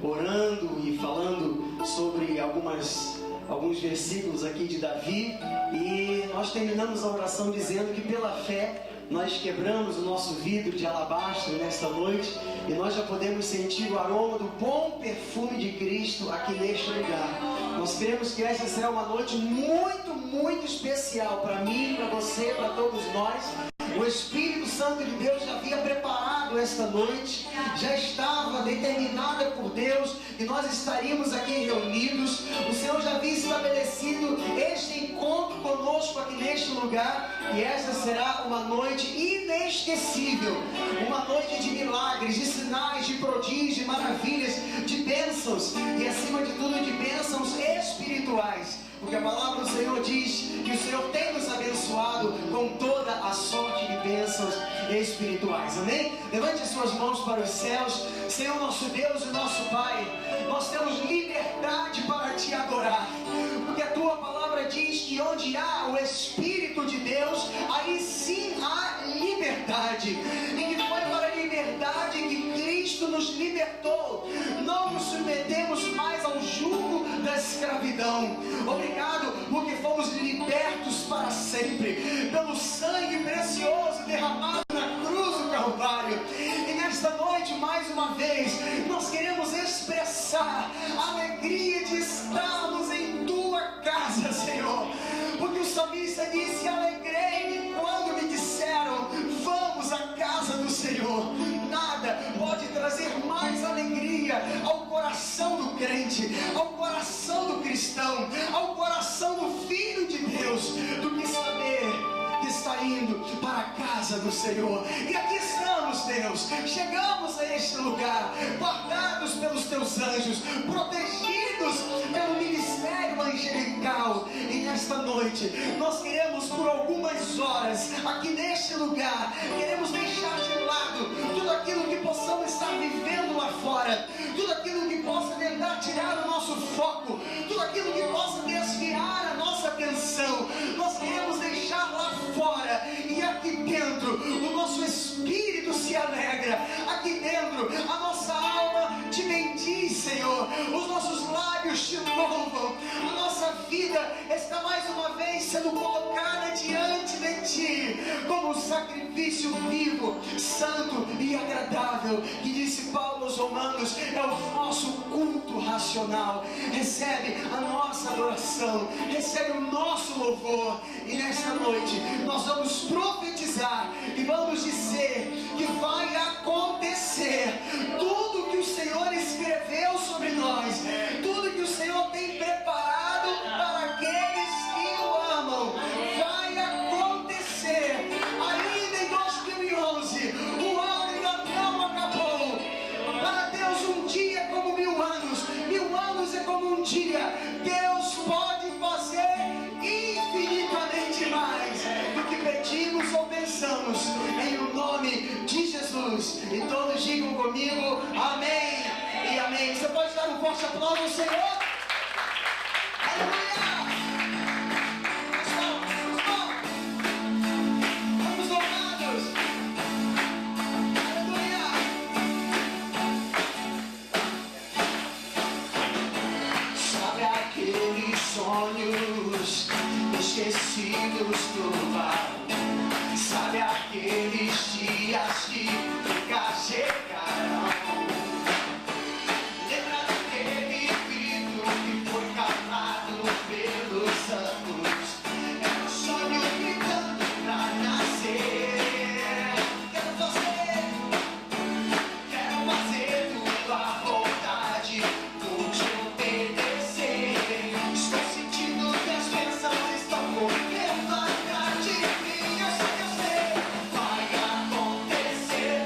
orando e falando sobre alguns versículos aqui de Davi, e nós terminamos a oração dizendo que pela fé nós quebramos o nosso vidro de alabastro nesta noite, e nós já podemos sentir o aroma do bom perfume de Cristo aqui neste lugar. Nós queremos que esta será uma noite muito, muito especial para mim, para você, para todos nós. O Espírito Santo de Deus já havia preparado esta noite, já estava determinada por Deus e nós estaríamos aqui reunidos. O Senhor já havia estabelecido este encontro conosco aqui neste lugar, e esta será uma noite inesquecível, uma noite de milagres, de sinais, de prodígios, de maravilhas, de bênçãos e acima de tudo de bênçãos espirituais. Porque a palavra do Senhor diz que o Senhor tem nos abençoado com toda a sorte de bênçãos espirituais. Amém? Levante as suas mãos para os céus. Senhor nosso Deus e nosso Pai, nós temos liberdade para Te adorar. Porque a Tua palavra diz que onde há o Espírito de Deus, aí sim há liberdade. E que foi para a liberdade que Cristo nos libertou. Não nos submetemos mais ao jugo da escravidão. Obrigado porque fomos libertos para sempre pelo sangue precioso derramado na cruz do Calvário. E nesta noite, mais uma vez, nós queremos expressar a alegria de estarmos em Tua casa, Senhor. Porque o salmista disse: alegrei-me quando me disseram, vamos à casa do Senhor. Nada pode trazer mais alegria ao coração do crente, ao coração do cristão, ao coração do Filho de Deus, do que saber que está indo para a casa do Senhor. E aqui estamos, Deus, chegamos a este lugar, guardados pelos Teus anjos, protegidos pelo ministério angelical. E nesta noite, nós queremos por algumas horas, aqui neste lugar, queremos deixar de lado tudo aquilo que possamos estar vivendo lá fora, tudo aquilo que possa tentar tirar o nosso foco, tudo aquilo que possa desviar a nossa atenção. Nós queremos deixar lá fora, e aqui dentro o nosso espírito se alegra, aqui dentro a nossa alma Te bendiz, Senhor, os nossos lábios Te louvam, a nossa vida está mais uma vez sendo colocada diante de Ti como um sacrifício vivo, santo e agradável, que disse Paulo aos Romanos, é o nosso culto racional. Recebe a nossa adoração, recebe o nosso louvor. E nesta noite nós vamos profetizar e vamos dizer que vai acontecer tudo que o Senhor escreveu sobre nós, tudo que o Senhor tem preparado para aqueles que o amam. Vai acontecer. Ainda em 2011, o ano ainda não acabou. Para Deus um dia é como 1000 anos, 1000 anos é como um dia. Deus pode fazer infinitamente mais do que pedimos ou pensamos, em o nome de Jesus. E todos digam comigo, amém e amém. Você pode dar um forte aplauso ao Senhor? Aleluia! Vamos louvados! Aleluia! Sabe aqueles sonhos esquecidos do vale? Sabe aqueles dias que nunca chegarão? Lembra daquele grito que foi calado pelos anos? Era um sonho gritando pra nascer. Quero fazer tua vontade, vou te obedecer. Estou sentindo que as bênçãos estão correndo atrás de mim. Eu sei, vai acontecer.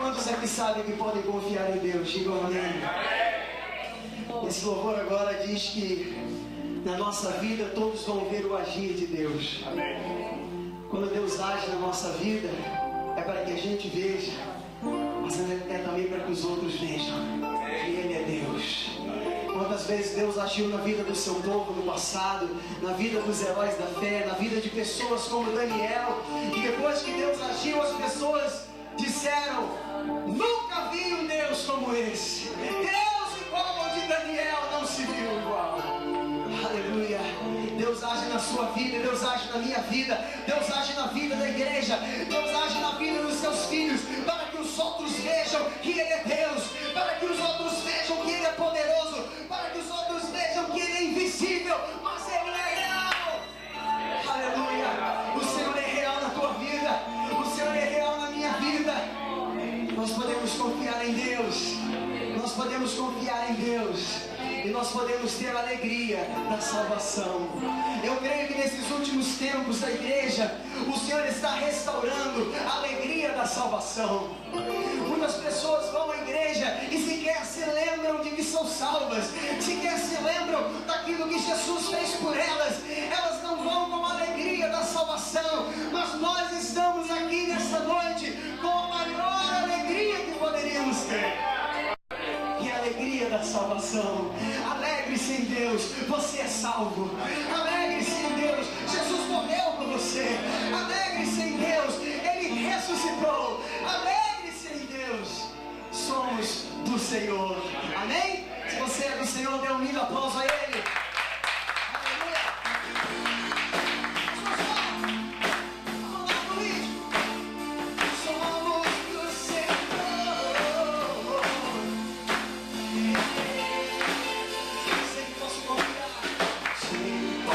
Quantos aqui sabem que podem confiar em Deus? Digam amém. Esse louvor agora diz que na nossa vida todos vão ver o agir de Deus. Quando Deus age na nossa vida, é para que a gente veja, mas é também para que os outros vejam que Ele é Deus. Quantas vezes Deus agiu na vida do seu povo no passado, na vida dos heróis da fé, na vida de pessoas como Daniel, e depois que Deus agiu, as pessoas disseram: nunca vi um Deus como esse. Deus igual ao de Daniel não se viu igual. Aleluia. Deus age na sua vida, Deus age na minha vida, Deus age na vida da igreja, Deus age na vida dos seus filhos, para que os outros vejam que Ele é Deus, para que os outros vejam que Ele é poderoso, para que os outros vejam que Ele é invisível, mas Ele é real. Aleluia. O Senhor é real na tua vida, o Senhor é real na minha vida. Nós podemos confiar em Deus, nós podemos confiar em Deus. E nós podemos ter a alegria da salvação. Eu creio que nesses últimos tempos da igreja, o Senhor está restaurando a alegria da salvação. Muitas pessoas vão à igreja e sequer se lembram de que são salvas, sequer se lembram daquilo que Jesus fez por elas. Elas não vão com a alegria da salvação, mas nós estamos aqui nesta noite com a maior alegria que poderíamos ter. E a alegria da salvação. Alegre-se em Deus, você é salvo. Alegre-se em Deus, Jesus morreu por você. Alegre-se em Deus, Ele ressuscitou. Alegre-se em Deus, somos do Senhor. Amém? Se você é do Senhor, dê um lindo aplauso a Ele. Tudo sou,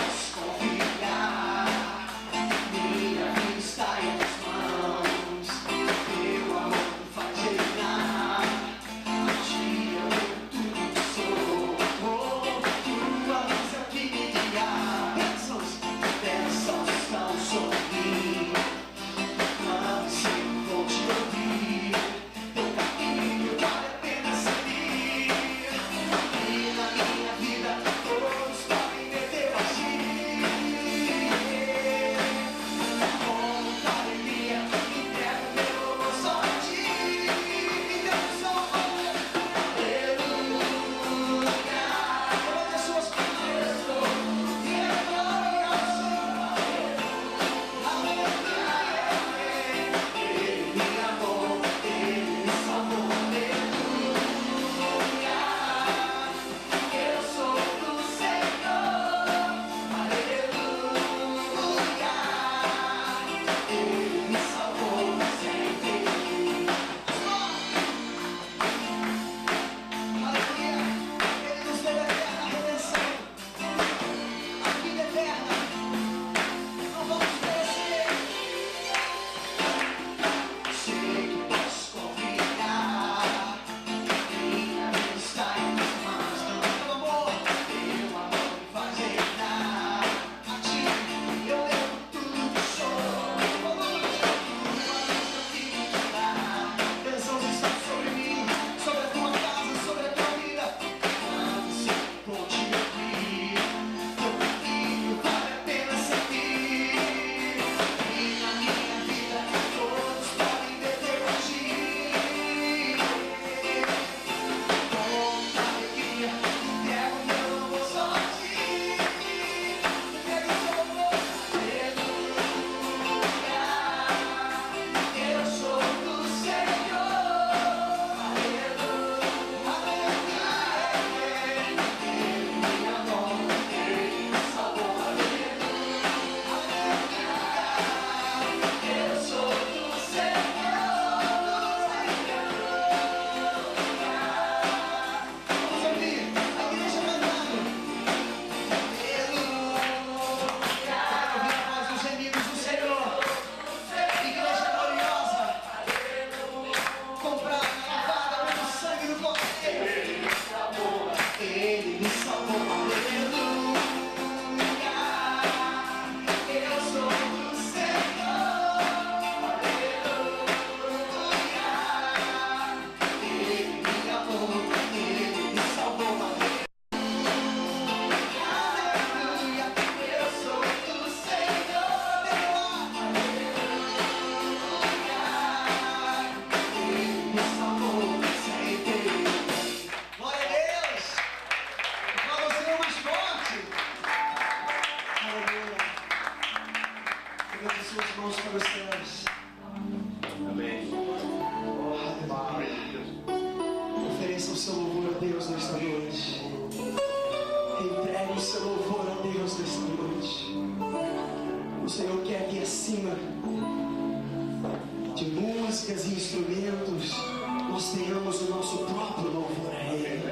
nós tenhamos o nosso próprio louvor a Ele.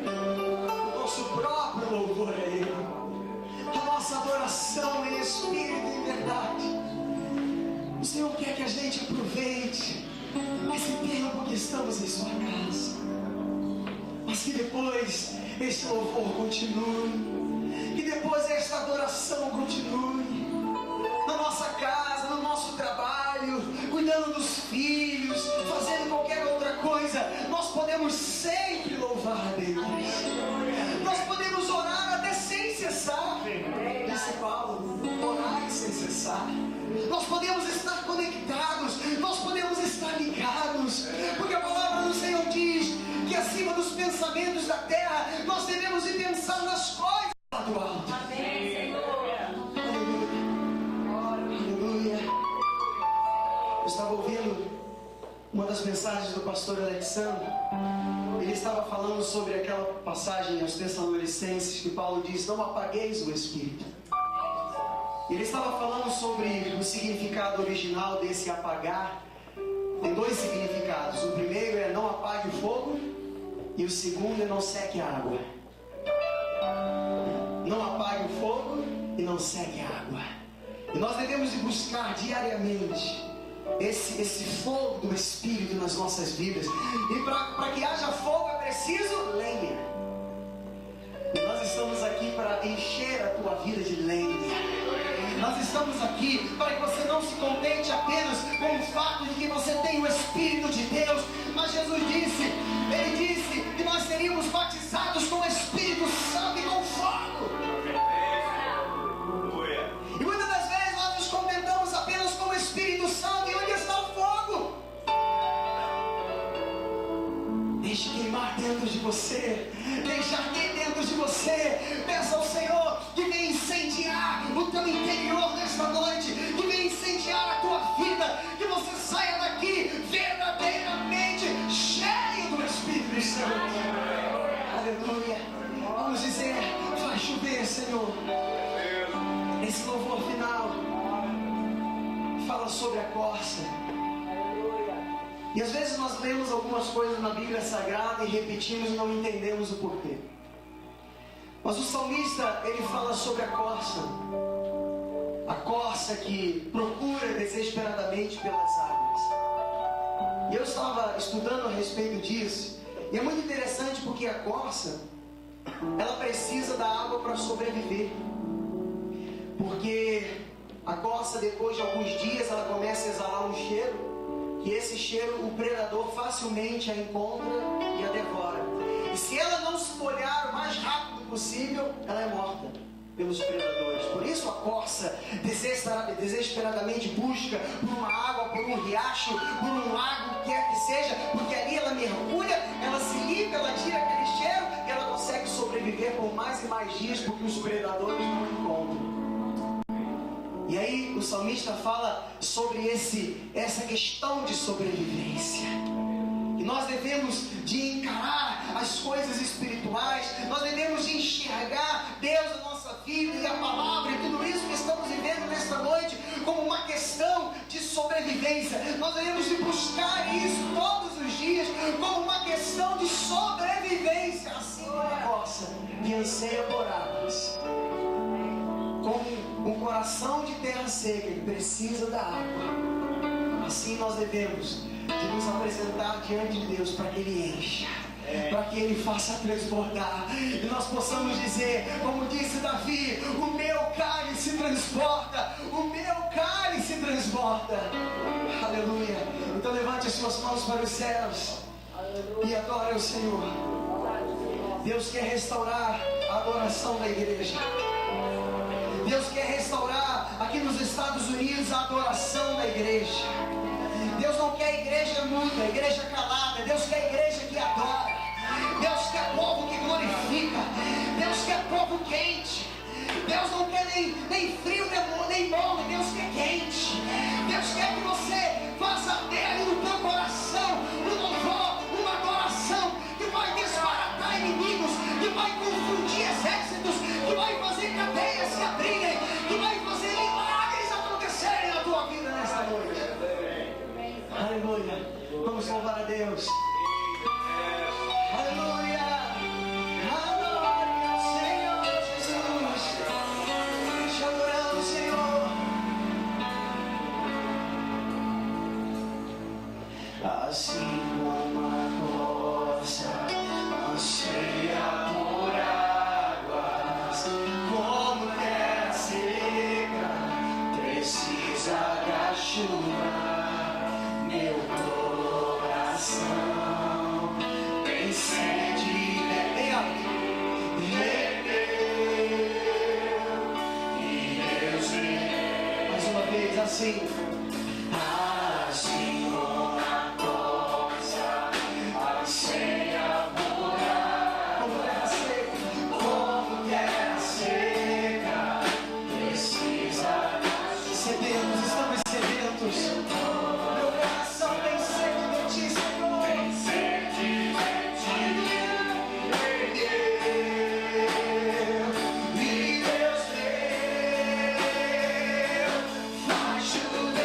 O nosso próprio louvor a Ele. A nossa adoração em espírito e em verdade. O Senhor quer que a gente aproveite esse tempo que estamos em sua casa, mas que depois esse louvor continue, que depois esta adoração continue na nossa casa, no nosso trabalho, cuidando dos filhos, fazendo qualquer outra coisa. Nós podemos sempre louvar a Deus. Nós podemos orar até sem cessar, disse Paulo, orar sem cessar. Nós podemos estar conectados, nós podemos estar ligados, porque a palavra do Senhor diz que acima dos pensamentos da terra nós devemos ir pensar nas coisas do alto. Amém, Senhor. Aleluia. Eu estava ouvindo uma das mensagens do pastor Alexandre. Ele estava falando sobre aquela passagem aos Tessalonicenses que Paulo diz: não apagueis o Espírito. Ele estava falando sobre o significado original desse apagar. Tem dois significados. O primeiro é não apague o fogo, e o segundo é não seque a água. Não apague o fogo e não seque a água. E nós devemos buscar diariamente esse fogo do Espírito nas nossas vidas. E para que haja fogo é preciso lenha. E nós estamos aqui para encher a tua vida de lenha. Nós estamos aqui para que você não se contente apenas com o fato de que você tem o Espírito de Deus, mas Jesus disse, Ele disse que nós seríamos batizados com o Espírito Santo e com fogo. E muitas das vezes nós nos contentamos apenas com o Espírito Santo. E onde está o fogo? Deixe queimar dentro de você, deixe arder dentro de você. Peça ao Senhor que venha incendiar o teu interior nesta noite, que venha incendiar a tua vida, que você saia daqui verdadeiramente cheio do Espírito Santo. Aleluia. Vamos dizer: faz chover, Senhor. Esse louvor final fala sobre a corça. E às vezes nós lemos algumas coisas na Bíblia Sagrada e repetimos e não entendemos o porquê. Mas o salmista, ele fala sobre a corça que procura desesperadamente pelas águas. E eu estava estudando a respeito disso, e é muito interessante porque a corça, ela precisa da água para sobreviver. Porque a corça, depois de alguns dias, ela começa a exalar um cheiro, e esse cheiro o predador facilmente a encontra e a devora. E se ela não se molhar o mais rápido possível, ela é morta pelos predadores. Por isso a corça desesperadamente busca por uma água, por um riacho, por um lago, quer que seja, porque ali ela mergulha, ela se limpa, ela tira aquele cheiro e ela consegue sobreviver por mais e mais dias, porque os predadores não encontram. E aí o salmista fala sobre essa questão de sobrevivência. E nós devemos de encarar as coisas espirituais, nós devemos de enxergar Deus na nossa vida e a palavra e tudo isso que estamos vivendo nesta noite como uma questão de sobrevivência. Nós devemos de buscar isso todos os dias como uma questão de sobrevivência, assim como a nossa, que anseia por águas. Como um coração de terra seca que precisa da água, assim nós devemos de nos apresentar diante de Deus para que Ele encha, para que Ele faça transbordar, e nós possamos dizer, como disse Davi: o meu cálice transborda, o meu cálice transborda. Aleluia. Então levante as suas mãos para os céus e adore o Senhor. Deus quer restaurar a adoração da igreja. Deus quer restaurar aqui nos Estados Unidos a adoração da igreja. Deus não quer igreja muda, igreja calada. Deus quer igreja que adora. Deus quer povo que glorifica. Deus quer povo quente. Deus não quer nem frio nem morno. Deus quer quente. Deus quer que você faça arder no teu coração um louvor, uma adoração que vai desbaratar inimigos, que vai confundir exércitos, que vai fazer cadeias se abrirem, que vai fazer milagres acontecerem na tua vida nesta noite. Aleluia. Vamos louvar a Deus. Aleluia. Glória ao Senhor Jesus. Te adoramos, Senhor. Assim como a corça anseia por águas, como terra seca precisa da chuva, meu coração tem sede de beber, e Deus mais uma vez assim. Assim como a corça anseia por água, como terra seca precisa. Sedentos, estamos sedentos. Meu coração tem sede de ti, Senhor. Tem sede de ti. E Deus meu, faz chover.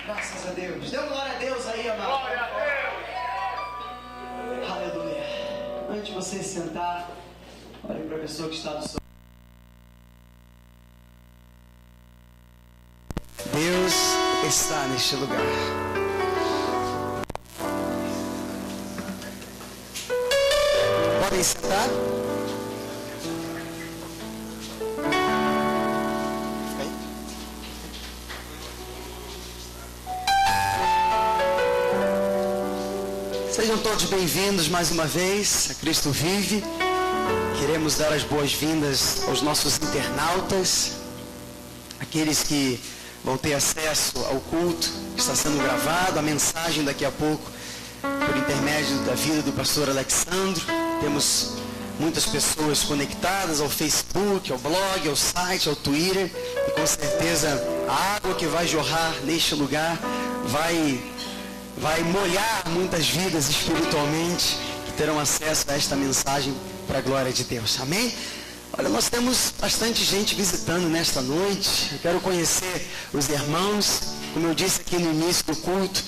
Graças a Deus. Dê glória a Deus aí, amado. Glória a Deus. Aleluia. Antes de você sentar, olhe para a pessoa que está do seu. Deus está neste lugar. Podem sentar? Sejam todos bem-vindos mais uma vez a Cristo Vive. Queremos dar as boas-vindas aos nossos internautas, aqueles que vão ter acesso ao culto que está sendo gravado, a mensagem daqui a pouco, por intermédio da vida do pastor Alexandro. Temos muitas pessoas conectadas ao Facebook, ao blog, ao site, ao Twitter, e com certeza a água que vai jorrar neste lugar vai molhar muitas vidas espiritualmente que terão acesso a esta mensagem para a glória de Deus. Amém? Olha, nós temos bastante gente visitando nesta noite. Eu quero conhecer os irmãos. Como eu disse aqui no início do culto,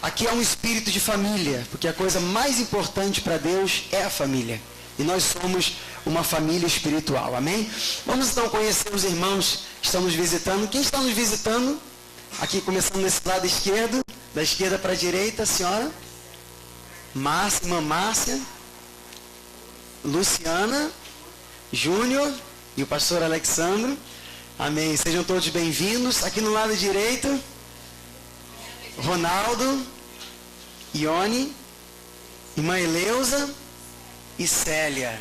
aqui há um espírito de família, porque a coisa mais importante para Deus é a família. E nós somos uma família espiritual. Amém? Vamos então conhecer os irmãos que estão nos visitando. Quem está nos visitando? Aqui começando nesse lado esquerdo, da esquerda para a direita, a senhora Márcia, Luciana, Júnior e o pastor Alexandro. Amém. Sejam todos bem-vindos. Aqui no lado direito, Ronaldo, Ione, irmã Eleusa e Célia.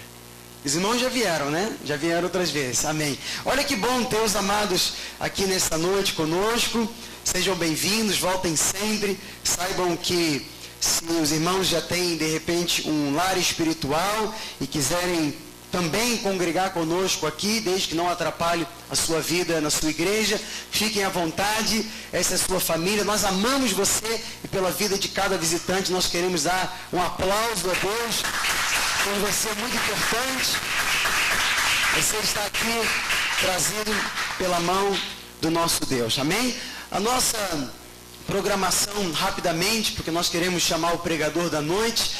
Os irmãos já vieram, né? Já vieram outras vezes. Amém. Olha que bom ter os amados aqui nesta noite conosco. Sejam bem-vindos, voltem sempre. Saibam que se os irmãos já têm, de repente, um lar espiritual e quiserem também congregar conosco aqui, desde que não atrapalhe a sua vida na sua igreja, fiquem à vontade. Essa é a sua família. Nós amamos você e pela vida de cada visitante nós queremos dar um aplauso a Deus. Por você é muito importante. Você está aqui trazido pela mão do nosso Deus. Amém? A nossa programação, rapidamente, porque nós queremos chamar o pregador da noite.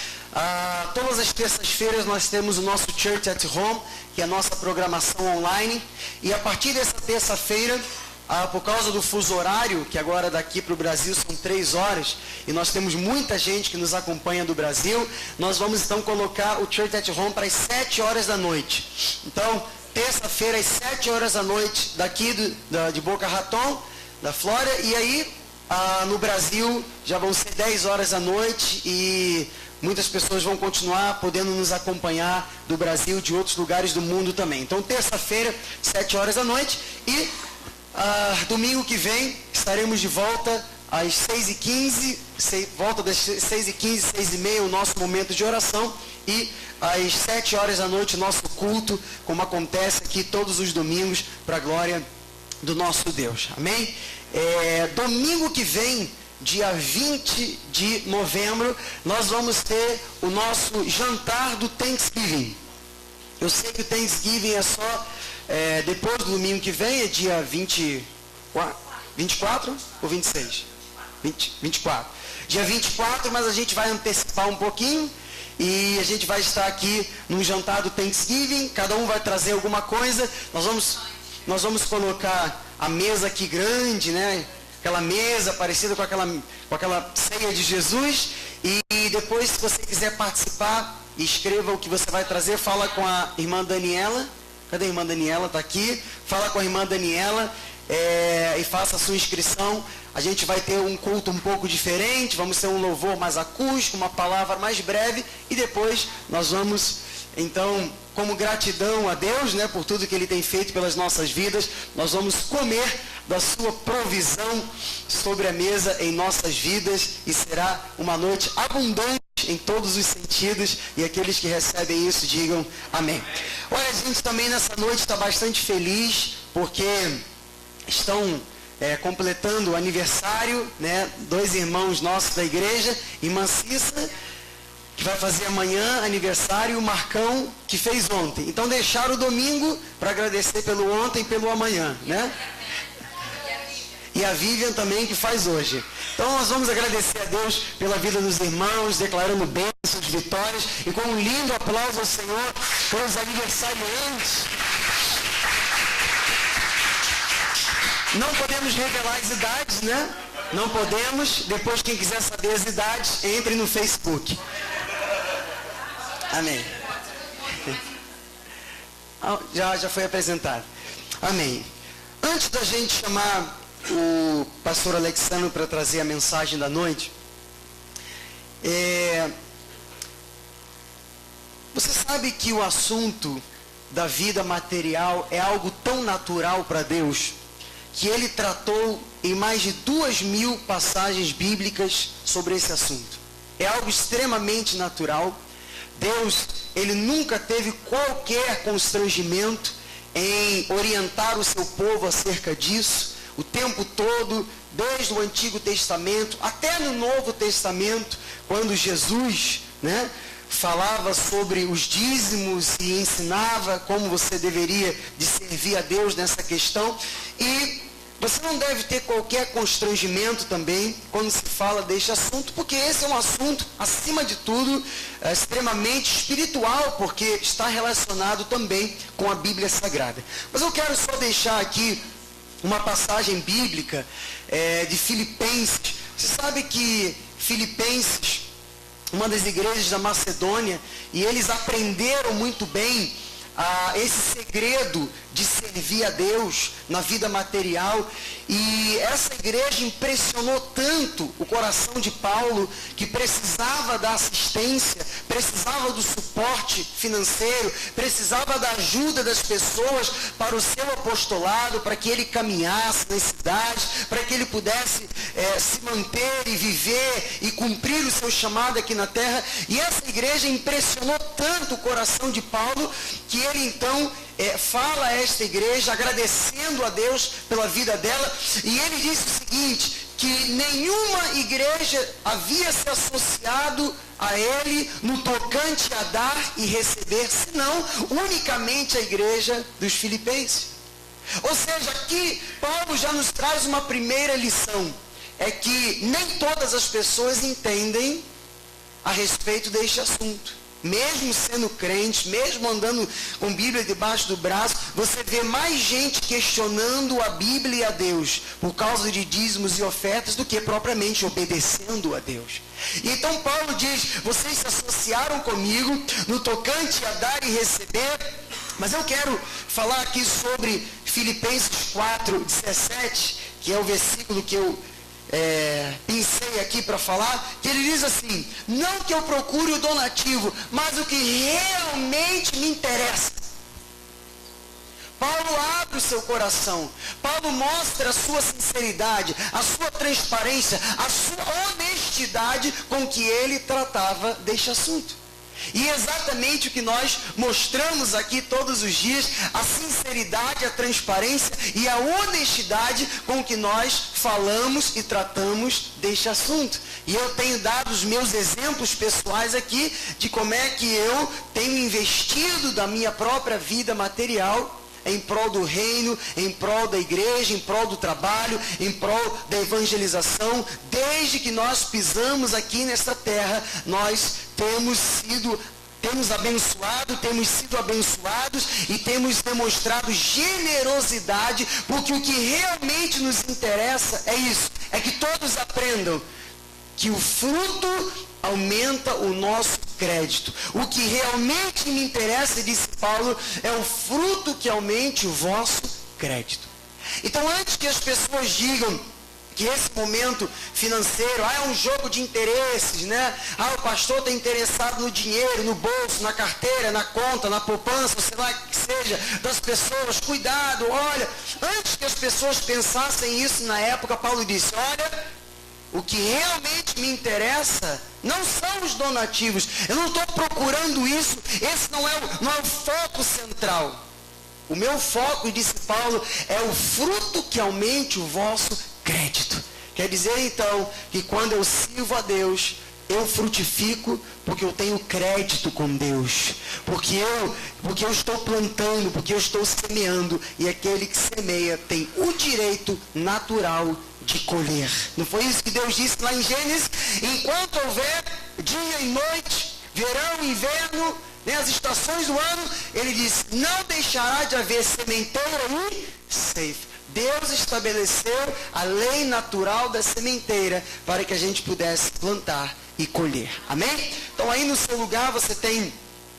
Todas as terças-feiras nós temos o nosso Church at Home, que é a nossa programação online. E a partir dessa terça-feira, por causa do fuso horário, que agora daqui para o Brasil são 3 horas, e nós temos muita gente que nos acompanha do Brasil, nós vamos então colocar o Church at Home para as 7 horas da noite. Então, terça-feira às 7 horas da noite, daqui de Boca Raton, da Flórida, e aí no Brasil já vão ser 10 horas da noite, e muitas pessoas vão continuar podendo nos acompanhar do Brasil e de outros lugares do mundo também. Então, terça-feira, 7 horas da noite, e domingo que vem estaremos de volta às 6h15, volta das 6h15, 6h30, o nosso momento de oração, e às 7 horas da noite o nosso culto, como acontece aqui todos os domingos, para a glória do nosso Deus. Amém? Domingo que vem, dia 20 de novembro, nós vamos ter o nosso jantar do Thanksgiving. Eu sei que o Thanksgiving é só depois do domingo que vem, é dia 24 ou 26? 24. Dia 24, mas a gente vai antecipar um pouquinho e a gente vai estar aqui num jantar do Thanksgiving. Cada um vai trazer alguma coisa. Nós vamos colocar a mesa aqui grande, né? Aquela mesa parecida com aquela ceia de Jesus. E depois, se você quiser participar, escreva o que você vai trazer. Fala com a irmã Daniela. Cadê a irmã Daniela? Está aqui. Fala com a irmã Daniela e faça a sua inscrição. A gente vai ter um culto um pouco diferente. Vamos ter um louvor mais acústico, uma palavra mais breve. E depois nós vamos, então, como gratidão a Deus, né, por tudo que Ele tem feito pelas nossas vidas, nós vamos comer da sua provisão sobre a mesa em nossas vidas. E será uma noite abundante em todos os sentidos, e aqueles que recebem isso digam amém. Olha, a gente também nessa noite está bastante feliz, porque estão completando o aniversário, né, 2 irmãos nossos da igreja, irmã Cissa, que vai fazer amanhã aniversário, e o Marcão, que fez ontem. Então deixaram o domingo para agradecer pelo ontem e pelo amanhã, né? e a Vivian também, que faz hoje. Então nós vamos agradecer a Deus pela vida dos irmãos, declarando bênçãos, vitórias, e com um lindo aplauso ao Senhor pelos aniversariantes. Não podemos revelar as idades, né? Não podemos. Depois, quem quiser saber as idades, entre no Facebook. Amém. Já foi apresentado. Amém. Antes da gente chamar o pastor Alexandre para trazer a mensagem da noite, você sabe que o assunto da vida material é algo tão natural para Deus, que ele tratou em mais de 2.000 passagens bíblicas sobre esse assunto. É algo extremamente natural. Deus, ele nunca teve qualquer constrangimento em orientar o seu povo acerca disso, o tempo todo, desde o Antigo Testamento até no Novo Testamento, quando Jesus, falava sobre os dízimos e ensinava como você deveria de servir a Deus nessa questão. E você não deve ter qualquer constrangimento também quando se fala deste assunto, porque esse é um assunto, acima de tudo, extremamente espiritual, porque está relacionado também com a Bíblia Sagrada. Mas eu quero só deixar aqui uma passagem bíblica de Filipenses. Você sabe que Filipenses, uma das igrejas da Macedônia, e eles aprenderam muito bem esse segredo de servir a Deus na vida material, e essa igreja impressionou tanto o coração de Paulo, que precisava da assistência, precisava do suporte financeiro, precisava da ajuda das pessoas para o seu apostolado, para que ele caminhasse nas cidades, para que ele pudesse se manter e viver e cumprir o seu chamado aqui na terra. E essa igreja impressionou tanto o coração de Paulo, que ele então fala a esta igreja agradecendo a Deus pela vida dela, e ele disse o seguinte, que nenhuma igreja havia se associado a ele no tocante a dar e receber, senão unicamente a igreja dos Filipenses. Ou seja, aqui Paulo já nos traz uma primeira lição, é que nem todas as pessoas entendem a respeito deste assunto. Mesmo sendo crente, mesmo andando com Bíblia debaixo do braço, você vê mais gente questionando a Bíblia e a Deus por causa de dízimos e ofertas do que propriamente obedecendo a Deus. E então Paulo diz, vocês se associaram comigo no tocante a dar e receber, mas eu quero falar aqui sobre Filipenses 4:17, que é o versículo que eu pensei aqui para falar, que ele diz assim, não que eu procure o donativo, mas o que realmente me interessa. Paulo abre o seu coração, Paulo mostra a sua sinceridade, a sua transparência, a sua honestidade com que ele tratava deste assunto. E exatamente o que nós mostramos aqui todos os dias, a sinceridade, a transparência e a honestidade com que nós falamos e tratamos deste assunto. E eu tenho dado os meus exemplos pessoais aqui de como é que eu tenho investido da minha própria vida material em prol do reino, em prol da igreja, em prol do trabalho, em prol da evangelização. Desde que nós pisamos aqui nesta terra, nós temos sido abençoados e temos demonstrado generosidade, porque o que realmente nos interessa é isso, é que todos aprendam que o fruto aumenta o nosso crédito. O que realmente me interessa, disse Paulo, é o fruto que aumente o vosso crédito. Então, antes que as pessoas digam que esse momento financeiro, é um jogo de interesses, o pastor está interessado no dinheiro, no bolso, na carteira, na conta, na poupança, sei lá que seja, das pessoas, cuidado, olha. Antes que as pessoas pensassem isso na época, Paulo disse, olha, o que realmente me interessa não são os donativos. Eu não estou procurando isso. Esse não é o foco central. O meu foco, disse Paulo, é o fruto que aumente o vosso crédito. Quer dizer então que quando eu sirvo a Deus, eu frutifico porque eu tenho crédito com Deus. Porque eu estou plantando, porque eu estou semeando. E aquele que semeia tem o direito natural de colher. Não foi isso que Deus disse lá em Gênesis? Enquanto houver dia e noite, verão e inverno, as estações do ano, ele diz, não deixará de haver sementeira e ceifa. Deus estabeleceu a lei natural da sementeira para que a gente pudesse plantar e colher. Amém? Então aí no seu lugar você tem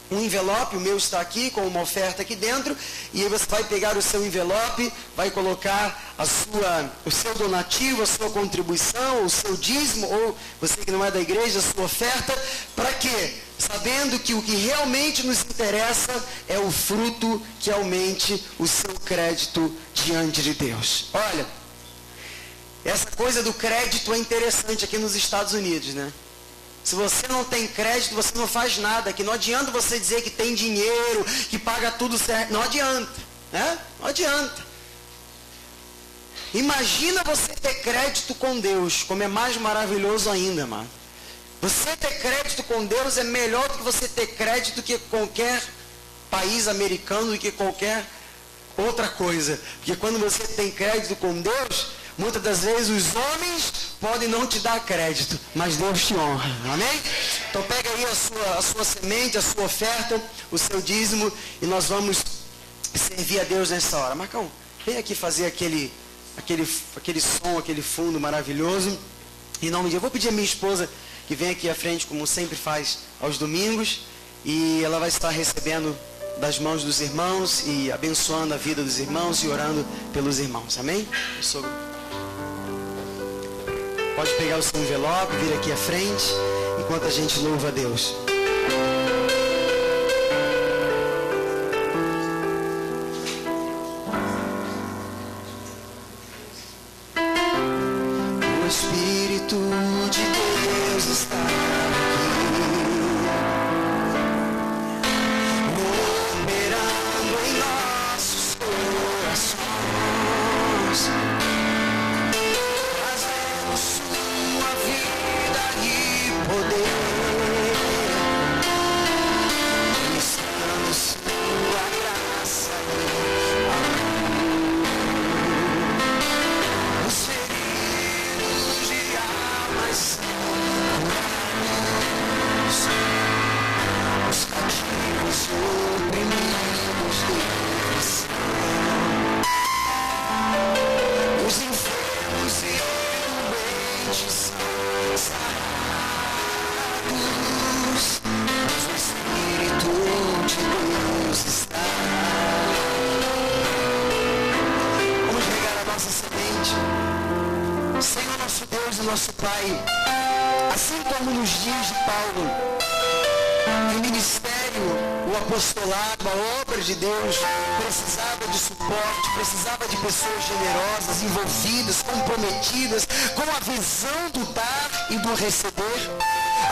um envelope, o meu está aqui com uma oferta aqui dentro, e aí você vai pegar o seu envelope, vai colocar o seu donativo, a sua contribuição, o seu dízimo, ou você que não é da igreja, a sua oferta, para quê? Sabendo que o que realmente nos interessa é o fruto que aumente o seu crédito diante de Deus. Olha, essa coisa do crédito é interessante aqui nos Estados Unidos, né? Se você não tem crédito, você não faz nada. Que não adianta você dizer que tem dinheiro, que paga tudo certo. Não adianta, né? Não adianta. Imagina você ter crédito com Deus, como é mais maravilhoso ainda, mano. Você ter crédito com Deus é melhor do que você ter crédito que qualquer país americano, do que qualquer outra coisa. Porque quando você tem crédito com Deus, muitas das vezes os homens podem não te dar crédito, mas Deus te honra. Amém? Então pega aí a sua semente, a sua oferta, o seu dízimo, e nós vamos servir a Deus nessa hora. Marcão, vem aqui fazer aquele som, aquele fundo maravilhoso. Em nome de Deus, eu vou pedir a minha esposa que vem aqui à frente, como sempre faz aos domingos, e ela vai estar recebendo das mãos dos irmãos e abençoando a vida dos irmãos e orando pelos irmãos. Amém? Pode pegar o seu envelope, vir aqui à frente, enquanto a gente louva a Deus. O Espírito de Deus está aqui, operando em nossos corações, trazendo sua vida e poder, ministrando sua graça e amor. Os feridos de almas são curados, os cativos oprimidos livres, os enfermos e doentes são sarados, mas o Espírito de Deus está. Vamos regar a nossa semente. Senhor nosso Deus e nosso Pai, assim como nos dias de Paulo, o ministério, o apostolado, a obra de Deus precisava de suporte, precisava de pessoas generosas, envolvidas, comprometidas, com a visão do dar e do receber.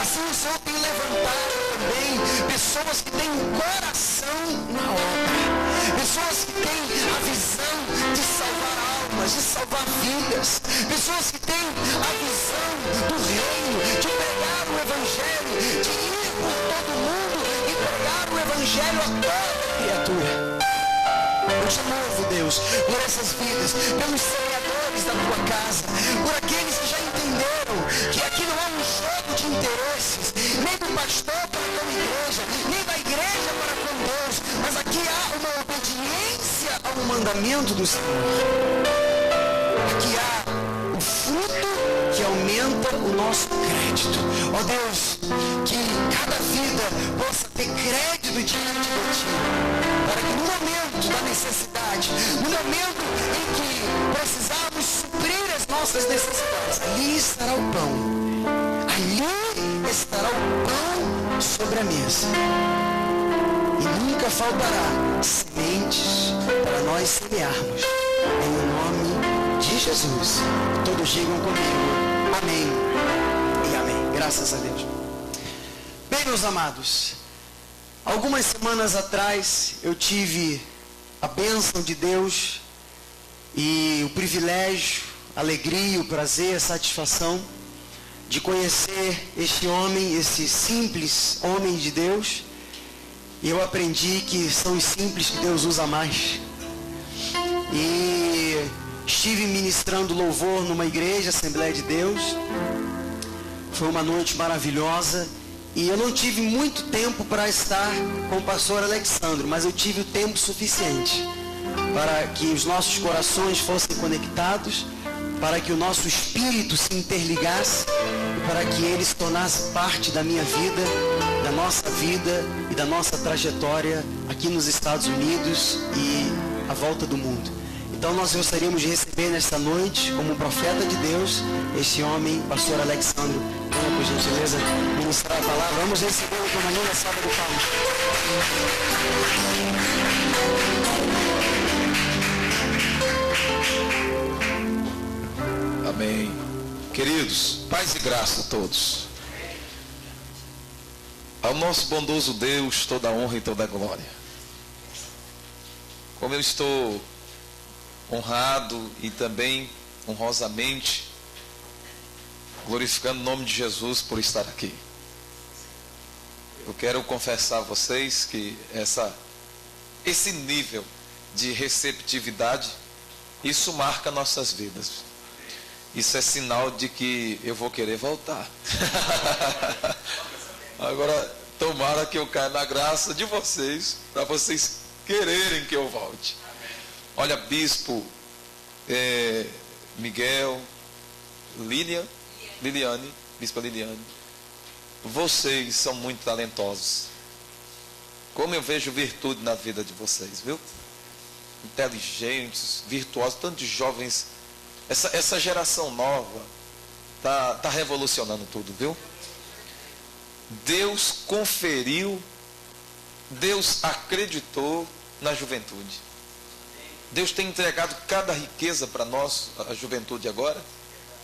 Assim o Senhor tem levantado também pessoas que têm um coração na obra, pessoas que têm a visão de salvar almas, de salvar vidas, pessoas que têm a visão do reino, de pregar o Evangelho, de ir por todo mundo e pregar o Evangelho a toda criatura. Eu te louvo, Deus, por essas vidas, pelos semeadores da tua casa, por aqueles que já entenderam que aqui não é um jogo de interesses, nem do pastor para com a igreja, nem da igreja para com Deus, mas aqui há uma obediência ao mandamento do Senhor. Aqui há o fruto que aumenta o nosso crédito. Ó Deus, que cada vida possa ter crédito diante de Ti, para que no momento da necessidade, no momento em que precisarmos suprir as nossas necessidades, ali estará o pão. Ali estará o pão sobre a mesa. E nunca faltará sementes para nós semearmos. Em nome de Jesus. Todos digam comigo. Amém e amém. Graças a Deus. Bem, meus amados, algumas semanas atrás eu tive a bênção de Deus e o privilégio, a alegria, o prazer, a satisfação de conhecer este homem, esse simples homem de Deus. E eu aprendi que são os simples que Deus usa mais. E estive ministrando louvor numa igreja, Assembleia de Deus. Foi uma noite maravilhosa. E eu não tive muito tempo para estar com o pastor Alexandro, mas eu tive o tempo suficiente para que os nossos corações fossem conectados, para que o nosso espírito se interligasse e para que ele se tornasse parte da minha vida, da nossa vida e da nossa trajetória aqui nos Estados Unidos e à volta do mundo. Então nós gostaríamos de receber nesta noite, como profeta de Deus, este homem, pastor Alexandro. Venha, por gentileza, ministrar a palavra. Vamos recebê-lo com uma linda salva de palmas. Amém. Queridos, paz e graça a todos. Ao nosso bondoso Deus, toda a honra e toda a glória. Como eu estou honrado e também honrosamente glorificando o nome de Jesus por estar aqui. Eu quero confessar a vocês que esse nível de receptividade, isso marca nossas vidas. Isso é sinal de que eu vou querer voltar. Agora, tomara que eu caia na graça de vocês, para vocês quererem que eu volte. Olha, Bispo Miguel, Liliane, Bispa Liliane, vocês são muito talentosos. Como eu vejo virtude na vida de vocês, viu? Inteligentes, virtuosos, tanto de jovens. Essa geração nova tá revolucionando tudo, viu? Deus conferiu, Deus acreditou na juventude. Deus tem entregado cada riqueza para nós, a juventude agora,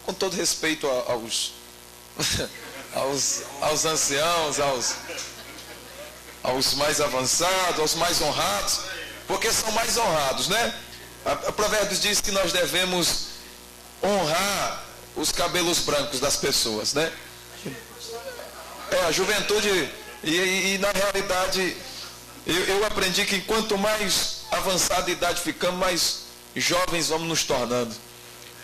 com todo respeito aos anciãos, aos mais avançados, aos mais honrados, porque são mais honrados, né? A Provérbios diz que nós devemos honrar os cabelos brancos das pessoas, né? A juventude, e na realidade, eu aprendi que quanto mais avançada idade ficamos, mais jovens vamos nos tornando.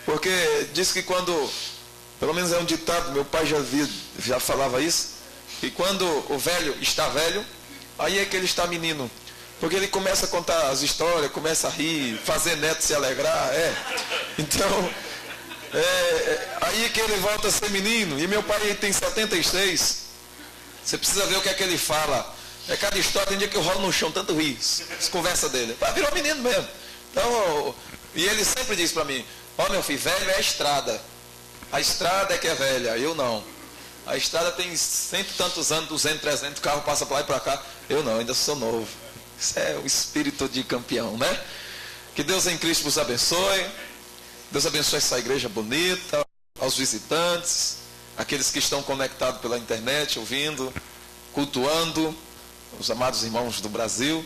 Porque diz que quando, pelo menos é um ditado, meu pai já falava isso, que quando o velho está velho, aí é que ele está menino. Porque ele começa a contar as histórias, começa a rir, fazer neto se alegrar, Então, aí é que ele volta a ser menino. E meu pai tem 76. Você precisa ver o que é que ele fala. Cada história, tem dia que eu rolo no chão, tanto rir, as conversas dele. Virou menino mesmo. Então, e ele sempre diz para mim, meu filho, velho é a estrada. A estrada é que é velha, eu não. A estrada tem cento e tantos anos, 200, 300, o carro passa para lá e para cá. Eu não, ainda sou novo. Isso é o espírito de campeão, né? Que Deus em Cristo vos abençoe. Deus abençoe essa igreja bonita, aos visitantes, aqueles que estão conectados pela internet, ouvindo, cultuando, os amados irmãos do Brasil.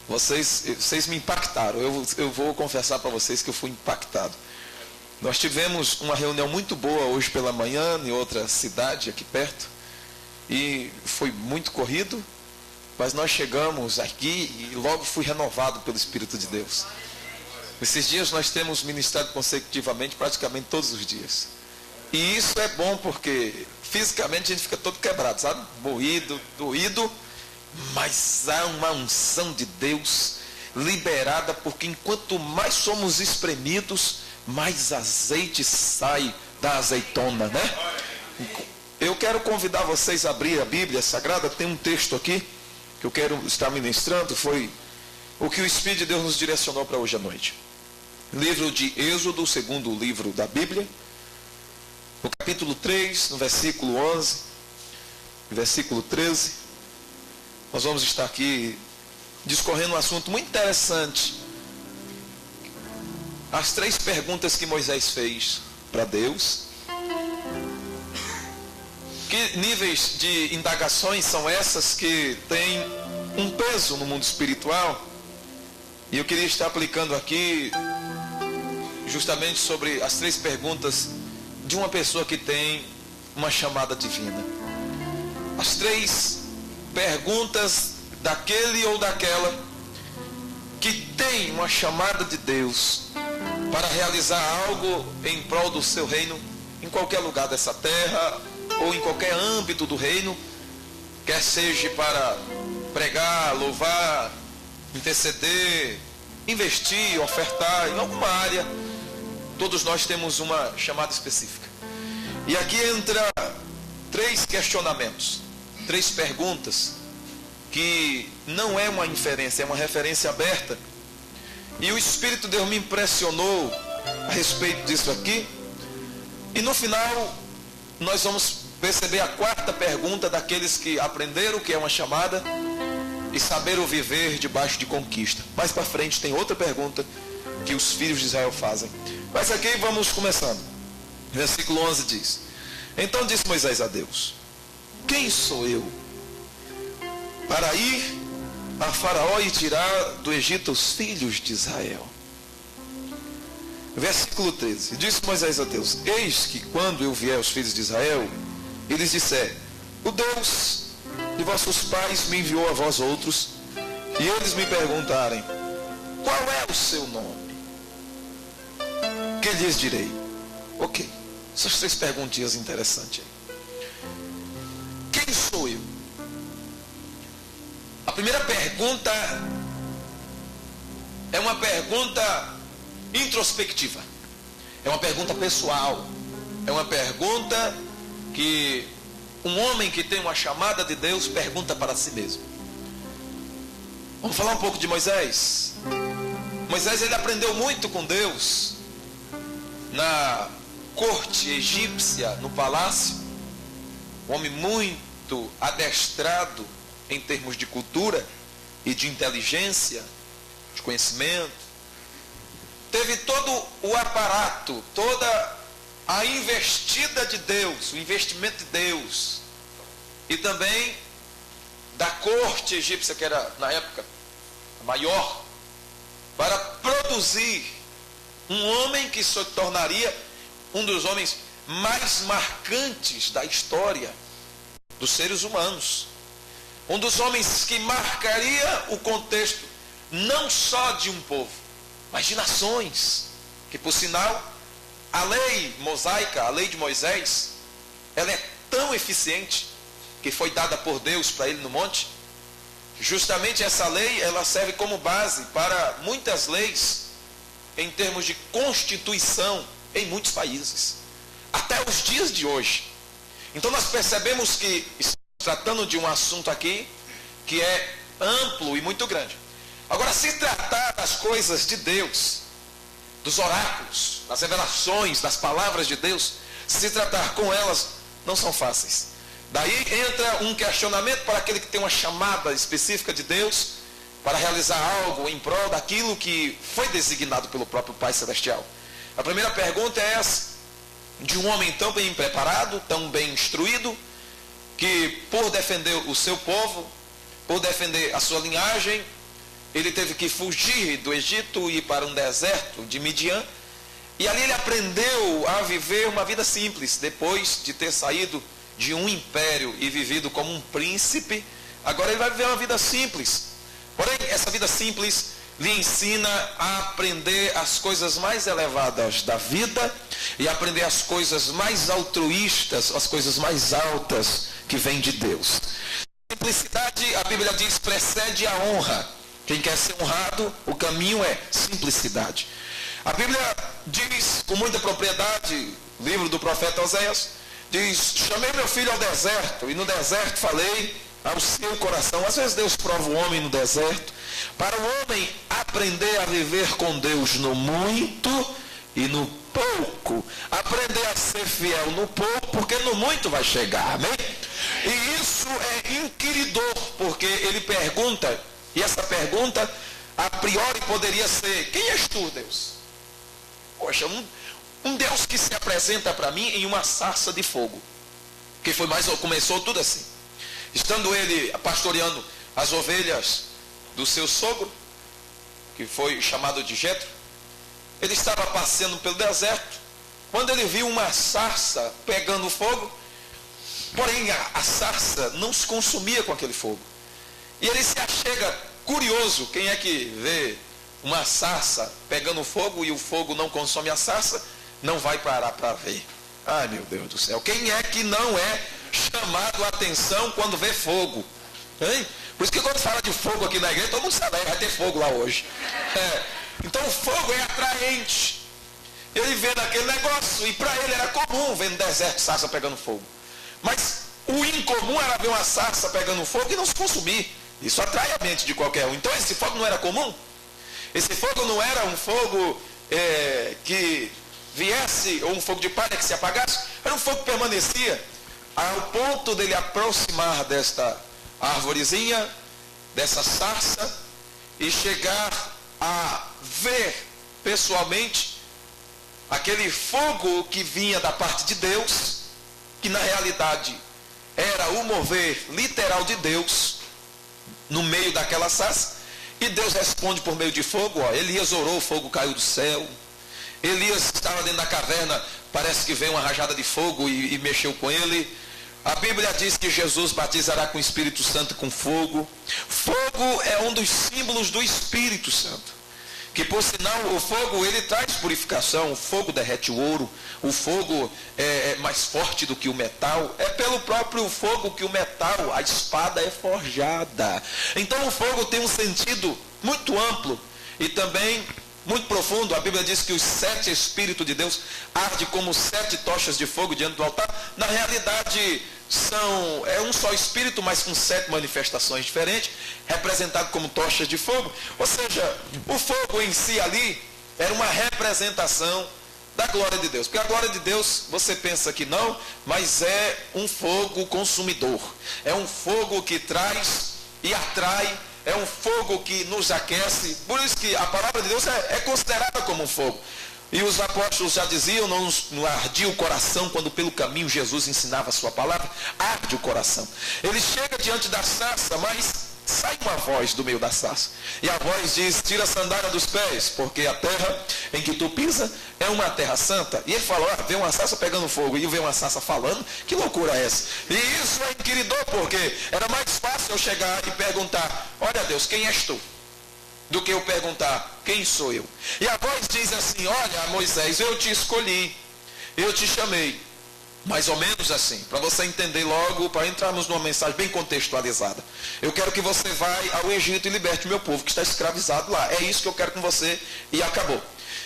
Vocês me impactaram. Eu vou confessar para vocês que eu fui impactado. Nós tivemos uma reunião muito boa hoje pela manhã em outra cidade aqui perto, e foi muito corrido, mas nós chegamos aqui e logo fui renovado pelo Espírito de Deus. Esses dias nós temos ministrado consecutivamente praticamente todos os dias, e isso é bom porque fisicamente a gente fica todo quebrado, sabe? Moído, doído, mas há uma unção de Deus liberada, porque enquanto mais somos espremidos, mais azeite sai da azeitona, né? Eu quero convidar vocês a abrir a Bíblia Sagrada. Tem um texto aqui que eu quero estar ministrando, foi o que o Espírito de Deus nos direcionou para hoje à noite. Livro de Êxodo, o segundo livro da Bíblia, no capítulo 3, no versículo 11, versículo 13, nós vamos estar aqui discorrendo um assunto muito interessante. As 3 perguntas que Moisés fez para Deus. Que níveis de indagações são essas que têm um peso no mundo espiritual? E eu queria estar aplicando aqui justamente sobre as 3 perguntas de uma pessoa que tem uma chamada divina. As 3 perguntas daquele ou daquela que tem uma chamada de Deus, para realizar algo em prol do seu reino, em qualquer lugar dessa terra, ou em qualquer âmbito do reino, quer seja para pregar, louvar, interceder, investir, ofertar em alguma área, todos nós temos uma chamada específica. E aqui entra 3 questionamentos, 3 perguntas, que não é uma inferência, é uma referência aberta. E o Espírito de Deus me impressionou a respeito disso aqui. E no final, nós vamos perceber a 4ª pergunta daqueles que aprenderam o que é uma chamada e saberam viver debaixo de conquista. Mais para frente tem outra pergunta que os filhos de Israel fazem. Mas aqui vamos começando. Versículo 11 diz: Então disse Moisés a Deus: Quem sou eu para ir a Faraó e tirar do Egito os filhos de Israel? Versículo 13: Disse Moisés a Deus: Eis que quando eu vier os filhos de Israel, eles disserem: O Deus de vossos pais me enviou a vós outros, e eles me perguntarem: Qual é o seu nome? Que lhes direi? Ok, essas 3 perguntinhas interessantes aí. Quem sou eu? A primeira pergunta é uma pergunta introspectiva, é uma pergunta pessoal, é uma pergunta que um homem que tem uma chamada de Deus pergunta para si mesmo. Vamos falar um pouco de Moisés. Moisés, ele aprendeu muito com Deus na corte egípcia, no palácio. Um homem muito adestrado em termos de cultura e de inteligência, de conhecimento. Teve todo o aparato, toda a investida de Deus, o investimento de Deus, e também da corte egípcia, que era na época a maior, para produzir um homem que se tornaria um dos homens mais marcantes da história dos seres humanos. Um dos homens que marcaria o contexto não só de um povo, mas de nações. Que, por sinal, a lei mosaica, a lei de Moisés, ela é tão eficiente que foi dada por Deus para ele no monte. Justamente essa lei, ela serve como base para muitas leis em termos de constituição em muitos países, até os dias de hoje. Então nós percebemos que estamos tratando de um assunto aqui que é amplo e muito grande. Agora, se tratar das coisas de Deus, dos oráculos, das revelações, das palavras de Deus, se tratar com elas, não são fáceis. Daí entra um questionamento para aquele que tem uma chamada específica de Deus para realizar algo em prol daquilo que foi designado pelo próprio Pai Celestial. A primeira pergunta é essa, de um homem tão bem preparado, tão bem instruído, que por defender o seu povo, por defender a sua linhagem, ele teve que fugir do Egito e ir para um deserto de Midian, e ali ele aprendeu a viver uma vida simples. Depois de ter saído de um império e vivido como um príncipe, agora ele vai viver uma vida simples. Porém, essa vida simples lhe ensina a aprender as coisas mais elevadas da vida e aprender as coisas mais altruístas, as coisas mais altas que vêm de Deus. Simplicidade, a Bíblia diz, precede a honra. Quem quer ser honrado, o caminho é simplicidade. A Bíblia diz com muita propriedade, livro do profeta Oséias, diz: chamei meu filho ao deserto, e no deserto falei ao seu coração. Às vezes Deus prova o homem no deserto, para o homem aprender a viver com Deus no muito e no pouco. Aprender a ser fiel no pouco, porque no muito vai chegar, amém? E isso é inquiridor, porque ele pergunta, e essa pergunta a priori poderia ser: quem és tu, Deus? Poxa, um Deus que se apresenta para mim em uma sarça de fogo. Que foi mais, começou tudo assim. Estando ele pastoreando as ovelhas do seu sogro, que foi chamado de Jetro, ele estava passeando pelo deserto, quando ele viu uma sarça pegando fogo, porém a sarça não se consumia com aquele fogo. E ele se achega curioso. Quem é que vê uma sarça pegando fogo e o fogo não consome a sarça, não vai parar para ver. Ai, meu Deus do céu, quem é que não é chamado a atenção quando vê fogo? Hein? Por isso que quando fala de fogo aqui na igreja, todo mundo sabe, vai ter fogo lá hoje. Então o fogo é atraente. Ele vê naquele negócio, e para ele era comum ver no deserto sarça pegando fogo. Mas o incomum era ver uma sarça pegando fogo e não se consumir. Isso atrai a mente de qualquer um. Então esse fogo não era comum. Esse fogo não era um fogo que viesse, ou um fogo de palha que se apagasse. Era um fogo que permanecia ao ponto dele aproximar desta árvorezinha, dessa sarça, e chegar a ver pessoalmente aquele fogo que vinha da parte de Deus, que na realidade era o mover literal de Deus no meio daquela sarça. E Deus responde por meio de fogo. Elias orou, o fogo caiu do céu. Elias estava dentro da caverna, parece que veio uma rajada de fogo e mexeu com ele. A Bíblia diz que Jesus batizará com o Espírito Santo e com fogo. Fogo é um dos símbolos do Espírito Santo. Que por sinal o fogo ele traz purificação. O fogo derrete o ouro. O fogo é mais forte do que o metal. É pelo próprio fogo que o metal, a espada é forjada. Então o fogo tem um sentido muito amplo e também muito profundo. A Bíblia diz que os 7 Espíritos de Deus ardem como 7 tochas de fogo diante do altar. Na realidade é um só Espírito, mas com 7 manifestações diferentes, representado como tochas de fogo. Ou seja, o fogo em si ali era uma representação da glória de Deus. Porque a glória de Deus, você pensa que não, mas é um fogo consumidor. É um fogo que traz e atrai. É um fogo que nos aquece. Por isso que a palavra de Deus é considerada como um fogo. E os apóstolos já diziam, não ardia o coração quando pelo caminho Jesus ensinava a sua palavra. Arde o coração. Ele chega diante da sarça, mas sai uma voz do meio da sarça. E a voz diz, tira a sandália dos pés, porque a terra em que tu pisa é uma terra santa. E ele falou, vê uma sarça pegando fogo e vê uma sarça falando. Que loucura é essa? E isso é inquiridor, porque era mais fácil eu chegar e perguntar, olha Deus, quem és tu? Do que eu perguntar, quem sou eu? E a voz diz assim, olha Moisés, eu te escolhi, eu te chamei. Mais ou menos assim, para você entender logo, para entrarmos numa mensagem bem contextualizada. Eu quero que você vá ao Egito e liberte o meu povo que está escravizado lá. É isso que eu quero com você e acabou.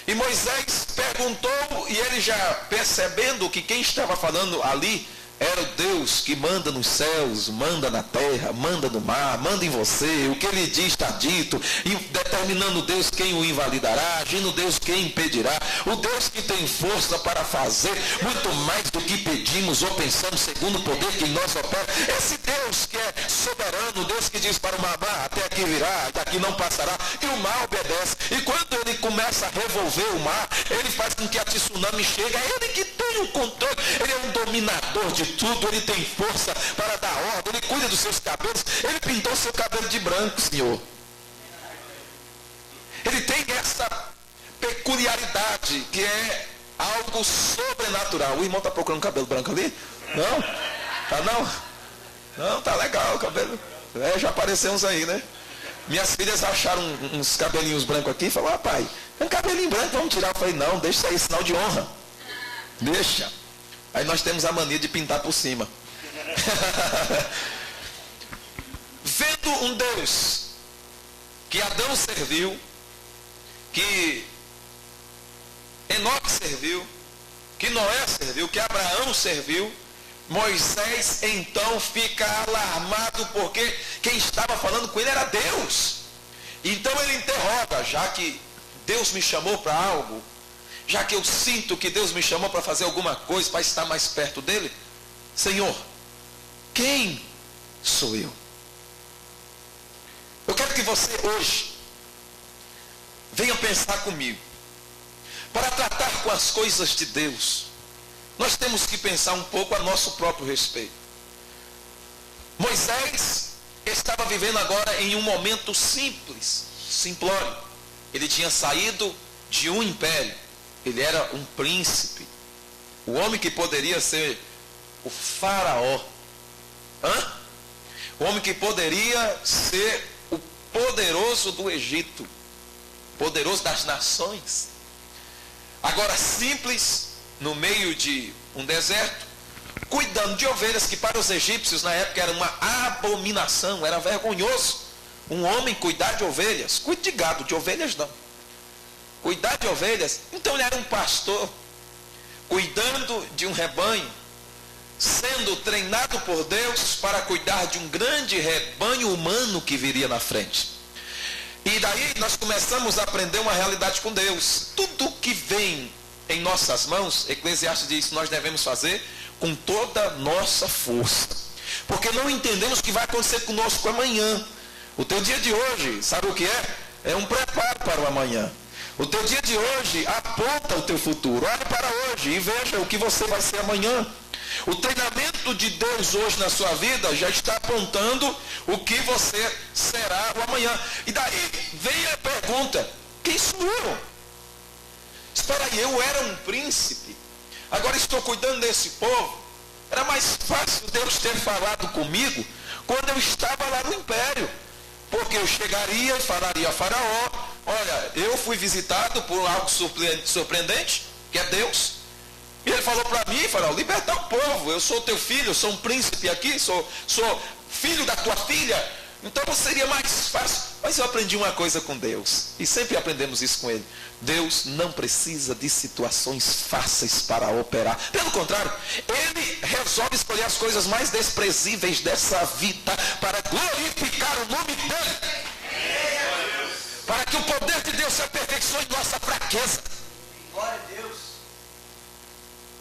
E Moisés perguntou, e ele já percebendo que quem estava falando ali era o Deus que manda nos céus, manda na terra, manda no mar, manda em você. O que ele diz está dito. E determinando Deus quem o invalidará, agindo Deus quem impedirá. O Deus que tem força para fazer muito mais do que pedimos ou pensamos, segundo o poder que em nós opera. Esse Deus que é soberano, Deus que diz para o mar, até aqui virá, daqui não passará. E o mar obedece. E quando ele começa a revolver o mar, ele faz com que a tsunami chegue. É ele que tem o controle. Ele é um dominador de tudo, ele tem força para dar ordem, ele cuida dos seus cabelos, ele pintou seu cabelo de branco, Senhor. Ele tem essa peculiaridade que é algo sobrenatural. O irmão está procurando cabelo branco ali? Não? Tá não? Não, tá legal o cabelo. Já apareceu uns aí, né? Minhas filhas acharam uns cabelinhos brancos aqui e falaram, pai, um cabelinho branco, vamos tirar. Eu falei, não, deixa isso aí, sinal de honra. Deixa. Aí nós temos a mania de pintar por cima. Vendo um Deus que Adão serviu, que Enoque serviu, que Noé serviu, que Abraão serviu, Moisés então fica alarmado porque quem estava falando com ele era Deus. Então ele interroga, já que Deus me chamou para algo, já que eu sinto que Deus me chamou para fazer alguma coisa, para estar mais perto dele, Senhor, quem sou eu? Eu quero que você hoje venha pensar comigo. Para tratar com as coisas de Deus, nós temos que pensar um pouco a nosso próprio respeito. Moisés estava vivendo agora em um momento simples, simplório. Ele tinha saído de um império. Ele era um príncipe. O homem que poderia ser o faraó. O homem que poderia ser o poderoso do Egito. poderoso das nações. Agora simples, no meio de um deserto, cuidando de ovelhas, que para os egípcios na época era uma abominação, era vergonhoso um homem cuidar de ovelhas. Cuide de gado, de ovelhas não. Cuidar de ovelhas. Então ele era um pastor, cuidando de um rebanho, sendo treinado por Deus para cuidar de um grande rebanho humano que viria na frente. E daí nós começamos a aprender uma realidade com Deus. Tudo que vem em nossas mãos, Eclesiastes diz, nós devemos fazer com toda a nossa força. Porque não entendemos o que vai acontecer conosco amanhã. O teu dia de hoje, sabe o que é? É um preparo para o amanhã. O teu dia de hoje aponta o teu futuro. Olhe para hoje e veja o que você vai ser amanhã. O treinamento de Deus hoje na sua vida já está apontando o que você será o amanhã. E daí vem a pergunta, quem sou eu? Espera aí, eu era um príncipe, agora estou cuidando desse povo. Era mais fácil Deus ter falado comigo quando eu estava lá no império. Porque eu chegaria e falaria a Faraó, olha, eu fui visitado por algo surpreendente, que é Deus. E ele falou para mim, Faraó, libertar o povo, eu sou teu filho, eu sou um príncipe aqui, sou filho da tua filha. Então seria mais fácil. Mas eu aprendi uma coisa com Deus, e sempre aprendemos isso com Ele. Deus não precisa de situações fáceis para operar. Pelo contrário, Ele resolve escolher as coisas mais desprezíveis dessa vida para glorificar o nome dEle. Para que o poder de Deus se aperfeiçoe em nossa fraqueza. Glória a Deus.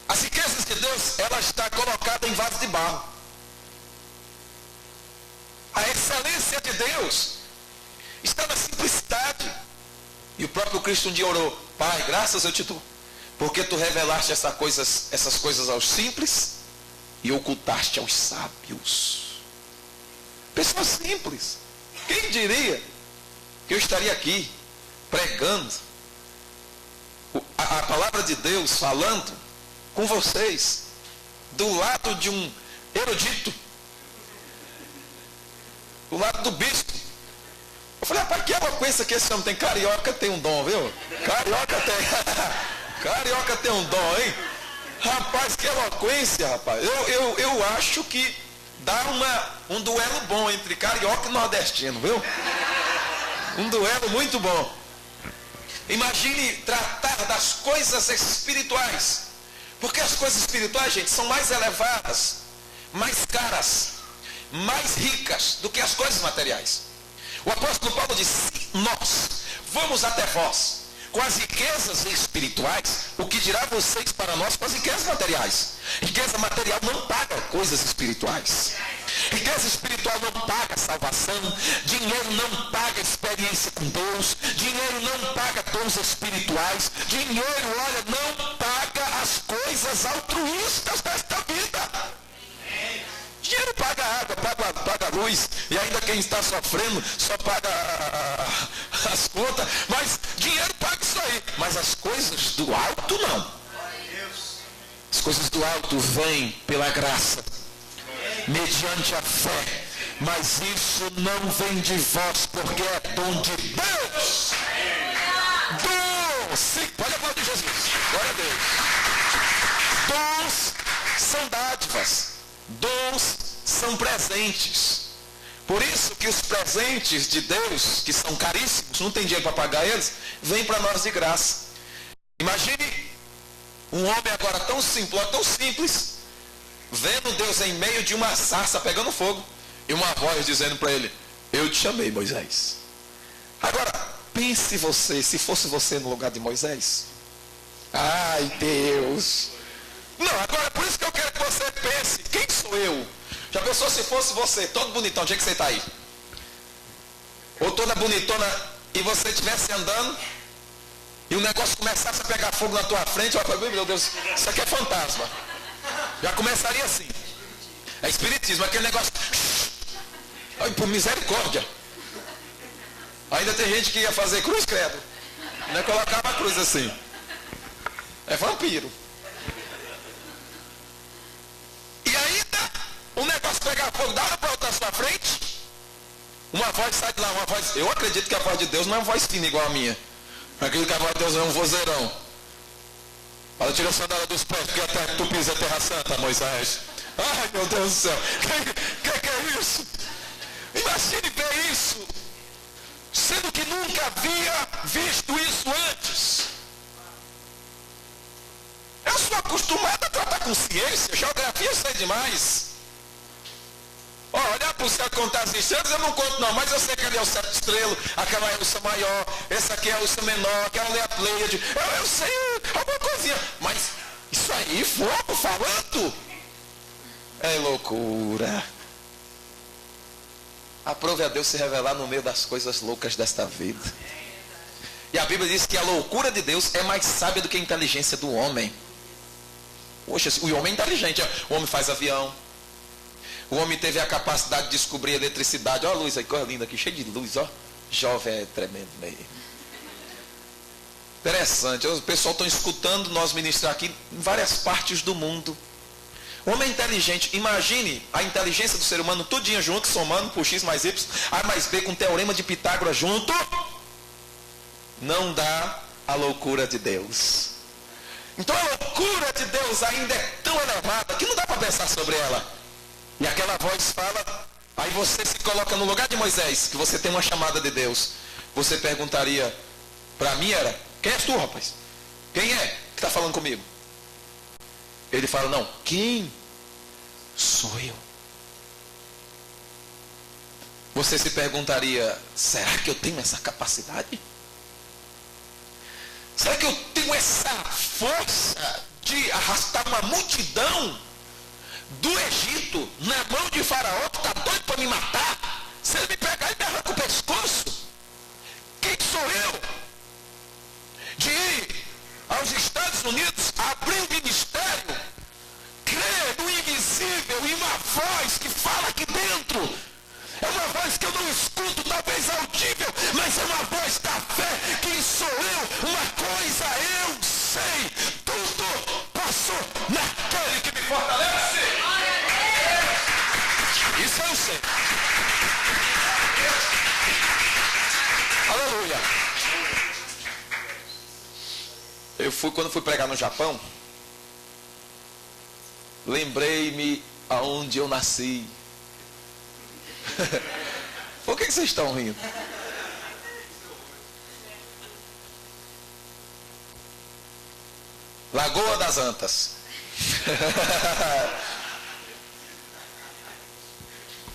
As riquezas de Deus, ela está colocada em vaso de barro. A excelência de Deus está na simplicidade. E o próprio Cristo um dia orou, Pai, graças eu te dou, porque tu revelaste essas coisas aos simples e ocultaste aos sábios. Pessoas simples. Quem diria que eu estaria aqui pregando a palavra de Deus, falando com vocês, do lado de um erudito, do lado do bispo. Eu falei, rapaz, que eloquência que esse homem tem. Carioca tem um dom, viu? Carioca tem um dom, hein? Rapaz, que eloquência, rapaz. Eu acho que dá um duelo bom entre carioca e nordestino, viu? Um duelo muito bom. Imagine tratar das coisas espirituais. Porque as coisas espirituais, gente, são mais elevadas, mais caras, mais ricas do que as coisas materiais. O apóstolo Paulo disse, nós vamos até vós com as riquezas espirituais, o que dirá vocês para nós com as riquezas materiais? Riqueza material não paga coisas espirituais. Riqueza espiritual não paga salvação, dinheiro não paga experiência com Deus, dinheiro não paga dons espirituais, dinheiro, olha, não paga as coisas altruístas desta vida. Dinheiro paga água, paga luz, e ainda quem está sofrendo só paga as contas, mas dinheiro paga isso aí, mas as coisas do alto não. As coisas do alto vêm pela graça, mediante a fé, mas isso não vem de vós, porque é dom de Deus. Dons, sim, pode aplaudir Jesus, glória a Deus. Dons são dádivas, dons são presentes. Por isso que os presentes de Deus, que são caríssimos, não tem dinheiro para pagar eles, vêm para nós de graça. Imagine um homem agora tão simples, vendo Deus em meio de uma sarça pegando fogo, e uma voz dizendo para ele, eu te chamei, Moisés. Agora, pense você, se fosse você no lugar de Moisés. Ai, Deus. Não, agora, por isso que eu quero que você pense, quem sou eu? Já pensou se fosse você, todo bonitão, onde é que você está aí? Ou toda bonitona, e você estivesse andando, e o negócio começasse a pegar fogo na tua frente, olha, meu Deus, isso aqui é fantasma. Já começaria assim. É espiritismo, aquele negócio. Ai, por misericórdia. Ainda tem gente que ia fazer cruz, credo. Não é colocava a cruz assim. É vampiro. E ainda o negócio pegar fogo, dá uma volta na sua frente. Uma voz sai de lá, uma voz. Eu acredito que a voz de Deus não é uma voz fina igual a minha. Aquele cavalo de Deus é um vozeirão. Fala, tira a sandália dos pés, porque até tu pisa a terra santa, Moisés. Ai, meu Deus do céu. Que é isso? Imagine ver isso, sendo que nunca havia visto isso antes. Eu sou acostumado a tratar com ciência, geografia eu sei demais. Olhar para o céu e contar as estrelas eu não conto não, mas eu sei que ali é o sete estrela, aquela é a ursa maior, essa aqui é a ursa menor, aquela é a Pleiade. Eu sei alguma coisinha, mas isso aí, fogo falando, é loucura. Aprove a Deus se revelar no meio das coisas loucas desta vida. E a Bíblia diz que a loucura de Deus é mais sábia do que a inteligência do homem. Poxa, o homem é inteligente, o homem faz avião. O homem teve a capacidade de descobrir eletricidade. Olha a luz aí, coisa linda aqui, cheia de luz, ó. Jovem é tremendo mesmo. Interessante, o pessoal está escutando nós ministrar aqui em várias partes do mundo. O homem é inteligente, imagine a inteligência do ser humano tudinho junto, somando por x mais y, a mais b com o teorema de Pitágoras junto. Não dá a loucura de Deus. Então a loucura de Deus ainda é tão elevada que não dá para pensar sobre ela. E aquela voz fala, aí você se coloca no lugar de Moisés, que você tem uma chamada de Deus. Você perguntaria, para mim era, quem és tu, rapaz? Quem é que está falando comigo? Ele fala, não, quem sou eu? Você se perguntaria, será que eu tenho essa capacidade? Será que eu tenho essa força de arrastar uma multidão do Egito na mão de Faraó, que está doido para me matar? Se ele me pegar e me arranca o pescoço, quem sou eu? De ir aos Estados Unidos, abrir um ministério, crer no invisível e uma voz que fala aqui dentro. É uma voz que eu não escuto, talvez audível, mas é uma voz da fé. Quem sou eu? Uma coisa eu sei, tudo posso naquele que me fortalece. Isso eu sei. Aleluia. Quando fui pregar no Japão, lembrei-me aonde eu nasci. Por que vocês estão rindo? Lagoa das Antas.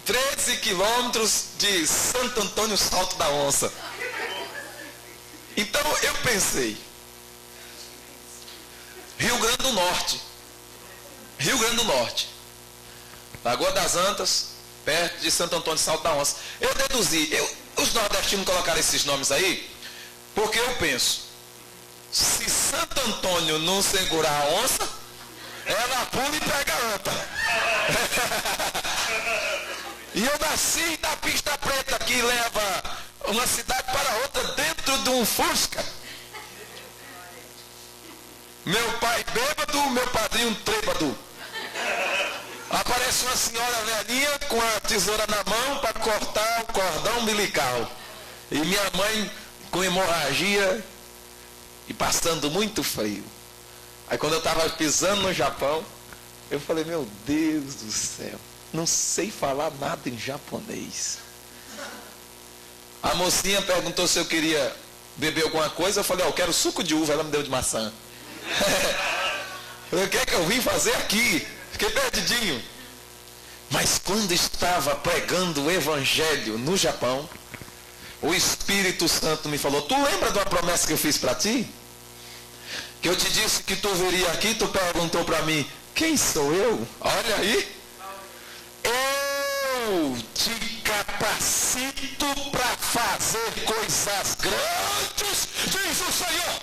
13 quilômetros de Santo Antônio Salto da Onça. Então eu pensei, Rio Grande do Norte. Rio Grande do Norte. Lagoa das Antas, perto de Santo Antônio Salto da Onça. Eu deduzi, os nordestinos colocaram esses nomes aí, porque eu penso, se Santo Antônio não segurar a onça, ela pula e pega a anta. E eu nasci na pista preta que leva uma cidade para outra dentro de um Fusca. Meu pai bêbado, meu padrinho trêbado. Aparece uma senhora velhinha com a tesoura na mão para cortar o cordão umbilical. E minha mãe com hemorragia e passando muito frio. Aí quando eu estava pisando no Japão, eu falei, meu Deus do céu, não sei falar nada em japonês. A mocinha perguntou se eu queria beber alguma coisa, eu falei, eu quero suco de uva, ela me deu de maçã. O que é que eu vim fazer aqui? Fiquei perdidinho. Mas quando estava pregando o evangelho no Japão, o Espírito Santo me falou, tu lembra de uma promessa que eu fiz para ti? Que eu te disse que tu viria aqui, tu perguntou para mim, quem sou eu? Olha aí. Eu te capacito para fazer coisas grandes, diz o Senhor.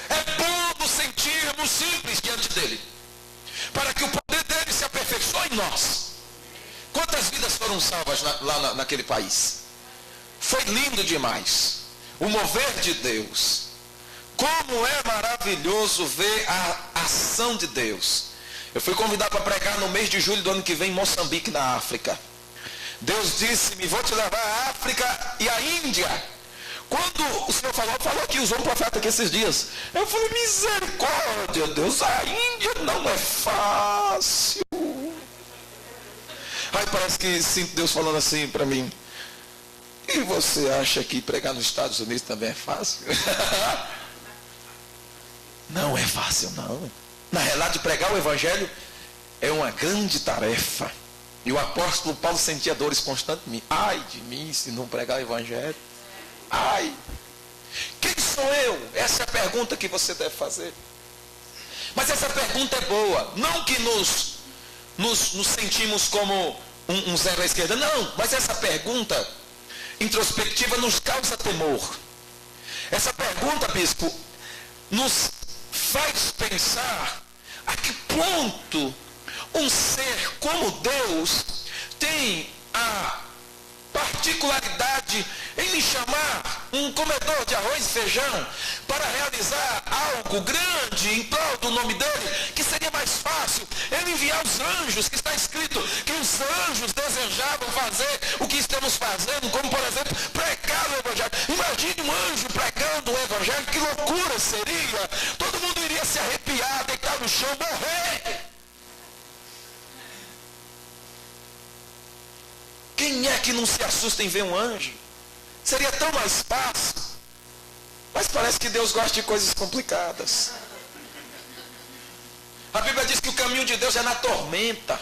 É bom nos sentirmos simples diante dele, para que o poder dele se aperfeiçoe em nós. Quantas vidas foram salvas lá naquele país? Foi lindo demais. O mover de Deus. Como é maravilhoso ver a ação de Deus. Eu fui convidado para pregar no mês de julho do ano que vem em Moçambique, na África. Deus disse-me, vou te levar à África e à Índia. Quando o Senhor falou que usou um profeta aqui esses dias, eu falei, misericórdia, Deus, a Índia não é fácil. Aí parece que sinto Deus falando assim para mim, e você acha que pregar nos Estados Unidos também é fácil? Não é fácil, não. Na realidade, pregar o Evangelho é uma grande tarefa. E o apóstolo Paulo sentia dores constantemente. Ai de mim se não pregar o Evangelho. Ai. Quem sou eu? Essa é a pergunta que você deve fazer. Mas essa pergunta é boa. Não que nos sentimos como um zero à esquerda. Não, mas essa pergunta introspectiva nos causa temor. Essa pergunta, bispo, nos faz pensar a que ponto um ser como Deus tem a particularidade em me chamar um comedor de arroz e feijão para realizar algo grande em prol do nome dele, que seria mais fácil ele enviar os anjos, que está escrito que os anjos desejavam fazer o que estamos fazendo, como por exemplo pregar o Evangelho. Imagine um anjo pregando o Evangelho, que loucura seria! Todo mundo iria se arrepiar, deitar no chão, morrer. Quem é que não se assusta em ver um anjo? Seria tão mais fácil. Mas parece que Deus gosta de coisas complicadas. A Bíblia diz que o caminho de Deus é na tormenta.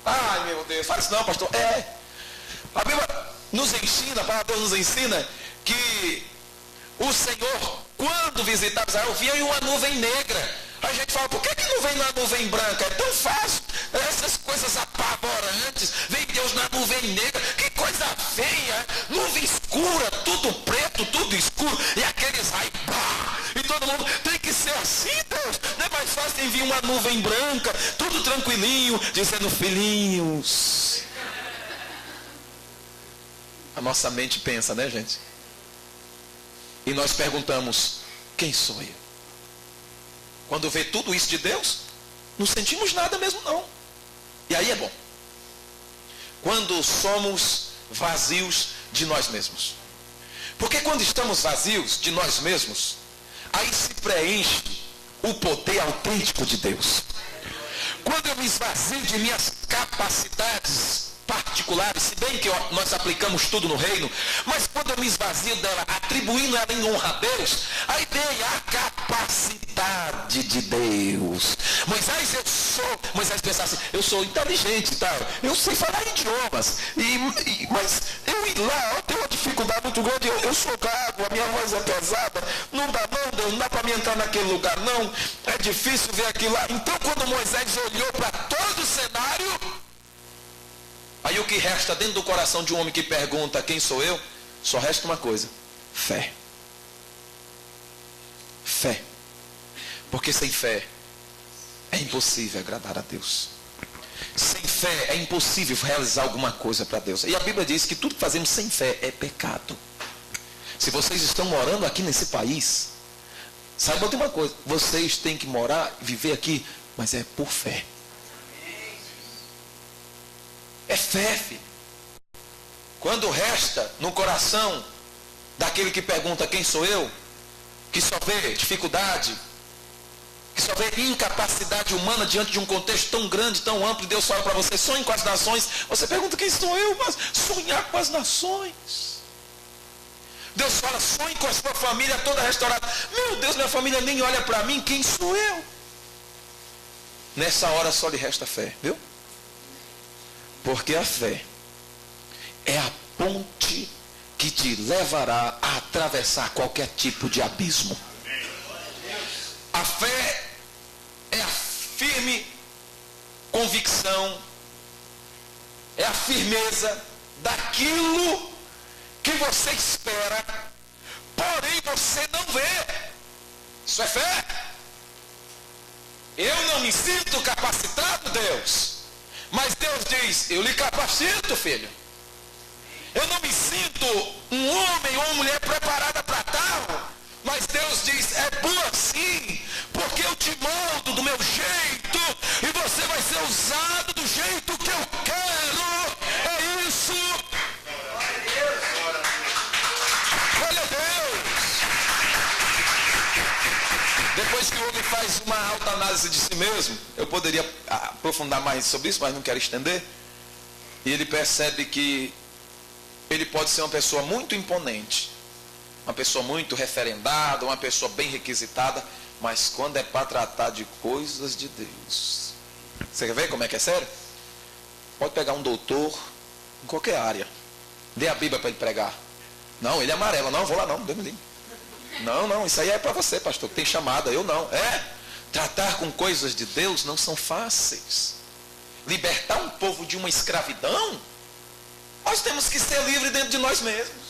Ai, meu Deus, fala isso não, pastor. A Bíblia nos ensina, a palavra de Deus nos ensina que o Senhor, quando visitava Israel, vinha em uma nuvem negra. A gente fala, por que não vem na nuvem branca? É tão fácil. Essas coisas apavorantes. Vem Deus na nuvem negra. Que coisa feia. Nuvem escura, tudo preto, tudo escuro. E aqueles raios. E todo mundo tem que ser assim, Deus. Não é mais fácil enviar uma nuvem branca, tudo tranquilinho, dizendo, filhinhos. A nossa mente pensa, né, gente? E nós perguntamos, quem sou eu? Quando vê tudo isso de Deus, não sentimos nada mesmo não. E aí é bom. Quando somos vazios de nós mesmos. Porque quando estamos vazios de nós mesmos, aí se preenche o poder autêntico de Deus. Quando eu me esvazio de minhas capacidades particulares, se bem que nós aplicamos tudo no reino, mas quando eu me esvazio dela, atribuindo ela em honra a Deus, aí vem a capacidade de Deus. Moisés pensa assim, eu sou inteligente, tá? Eu sei falar idiomas, mas eu ir lá, eu tenho uma dificuldade muito grande, eu sou gago, a minha voz é pesada, não dá não, Deus, não dá para me entrar naquele lugar não, é difícil ver aquilo lá. Então quando Moisés olhou para todo o cenário, aí o que resta dentro do coração de um homem que pergunta quem sou eu, só resta uma coisa, fé. Fé. Porque sem fé é impossível agradar a Deus. Sem fé é impossível realizar alguma coisa para Deus. E a Bíblia diz que tudo que fazemos sem fé é pecado. Se vocês estão morando aqui nesse país, saibam de uma coisa, vocês têm que morar, viver aqui, mas é por fé. É fé, filho. Quando resta no coração daquele que pergunta quem sou eu, que só vê dificuldade, que só vê incapacidade humana diante de um contexto tão grande, tão amplo, e Deus fala para você, sonhe com as nações. Você pergunta quem sou eu, mas sonhar com as nações. Deus fala, sonhe com a sua família toda restaurada. Meu Deus, minha família nem olha para mim, quem sou eu? Nessa hora só lhe resta fé, viu? Porque a fé é a ponte que te levará a atravessar qualquer tipo de abismo. A fé é a firme convicção, é a firmeza daquilo que você espera, porém você não vê. Isso é fé. Eu não me sinto capacitado, Deus. Mas Deus diz, eu lhe capacito, filho. Eu não me sinto um homem ou uma mulher preparada para tal. Mas Deus diz, é bom assim, porque eu te moldo do meu jeito, e você vai ser usado do jeito que eu quero. É isso. Glória a Deus. análise de si mesmo. Eu poderia aprofundar mais sobre isso, mas não quero estender. E ele percebe que ele pode ser uma pessoa muito imponente, uma pessoa muito referendada, uma pessoa bem requisitada, mas quando é para tratar de coisas de Deus, você quer ver como é que é sério? Pode pegar um doutor em qualquer área, dê a Bíblia para ele pregar. Não, ele é amarelo. Não, vou lá não, Deus me livre. Não, isso aí é para você, pastor, que tem chamada, eu não. Tratar com coisas de Deus não são fáceis. Libertar um povo de uma escravidão, nós temos que ser livres dentro de nós mesmos.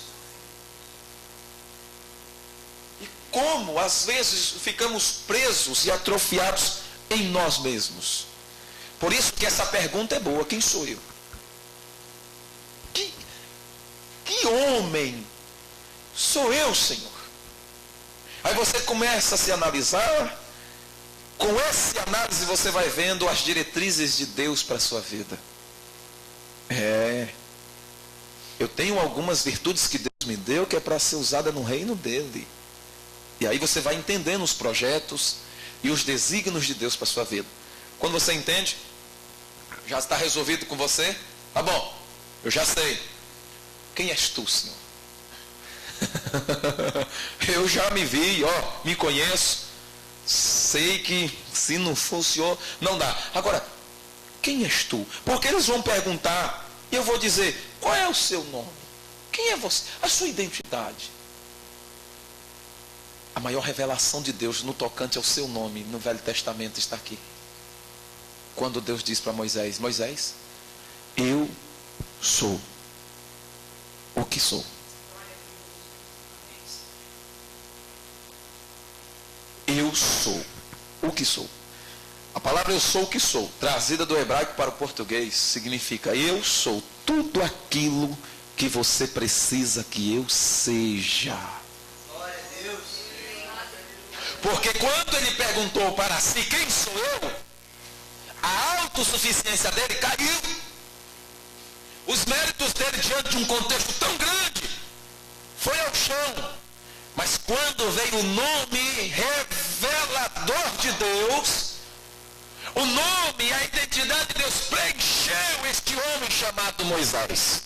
E como às vezes ficamos presos e atrofiados em nós mesmos. Por isso que essa pergunta é boa: quem sou eu? Que homem sou eu, Senhor? Aí você começa a se analisar. Com essa análise você vai vendo as diretrizes de Deus para a sua vida. Eu tenho algumas virtudes que Deus me deu que é para ser usada no reino dele. E aí você vai entendendo os projetos e os desígnios de Deus para a sua vida. Quando você entende, já está resolvido com você. Tá bom, eu já sei. Quem és tu, Senhor? Eu já me vi, me conheço. Sei que se não for o Senhor, não dá. Agora, quem és tu? Porque eles vão perguntar, e eu vou dizer: qual é o seu nome? Quem é você? A sua identidade. A maior revelação de Deus no tocante ao seu nome no Velho Testamento está aqui. Quando Deus diz para Moisés: Moisés, eu sou o que sou. Eu sou o que sou. A palavra eu sou o que sou, trazida do hebraico para o português, significa: eu sou tudo aquilo que você precisa que eu seja. Porque quando ele perguntou para si: quem sou eu? A autossuficiência dele caiu. Os méritos dele diante de um contexto tão grande foi ao chão. Mas quando veio o nome revelador de Deus, o nome, a identidade de Deus preencheu este homem chamado Moisés.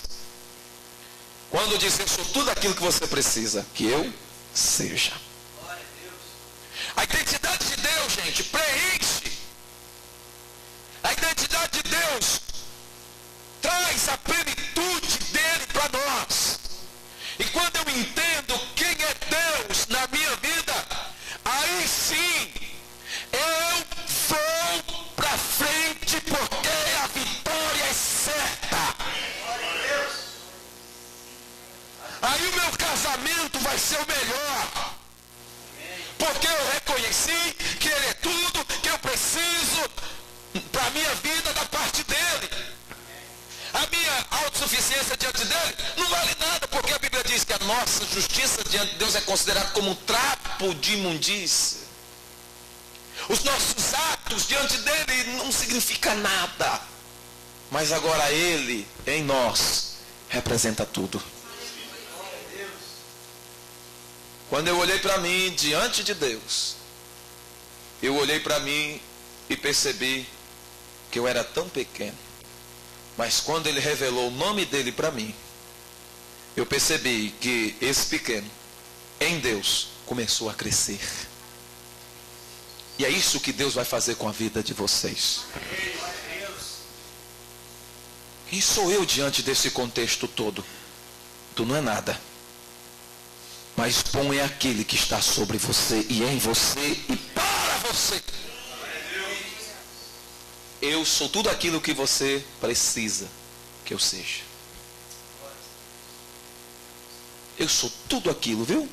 Quando diz: eu sou tudo aquilo que você precisa que eu seja. A identidade de Deus, gente, preenche. A identidade de Deus traz a plenitude dele para nós. E quando eu entendo quem é Deus na minha vida, aí sim eu vou para frente, porque a vitória é certa. Aí o meu casamento vai ser o melhor, porque eu reconheci que Ele é tudo que eu preciso para a minha vida da parte dEle. A minha autossuficiência diante dEle não vale nada, porque a Bíblia diz que a nossa justiça diante de Deus é considerada como um trapo de imundícia. Os nossos atos diante dEle não significam nada. Mas agora Ele, em nós, representa tudo. Quando eu olhei para mim diante de Deus, eu olhei para mim e percebi que eu era tão pequeno. Mas quando Ele revelou o nome dEle para mim, eu percebi que esse pequeno, em Deus, começou a crescer. E é isso que Deus vai fazer com a vida de vocês. Quem sou eu diante desse contexto todo? Tu não é nada. Mas bom é aquele que está sobre você e em você e para você. Eu sou tudo aquilo que você precisa que eu seja. Eu sou tudo aquilo, viu?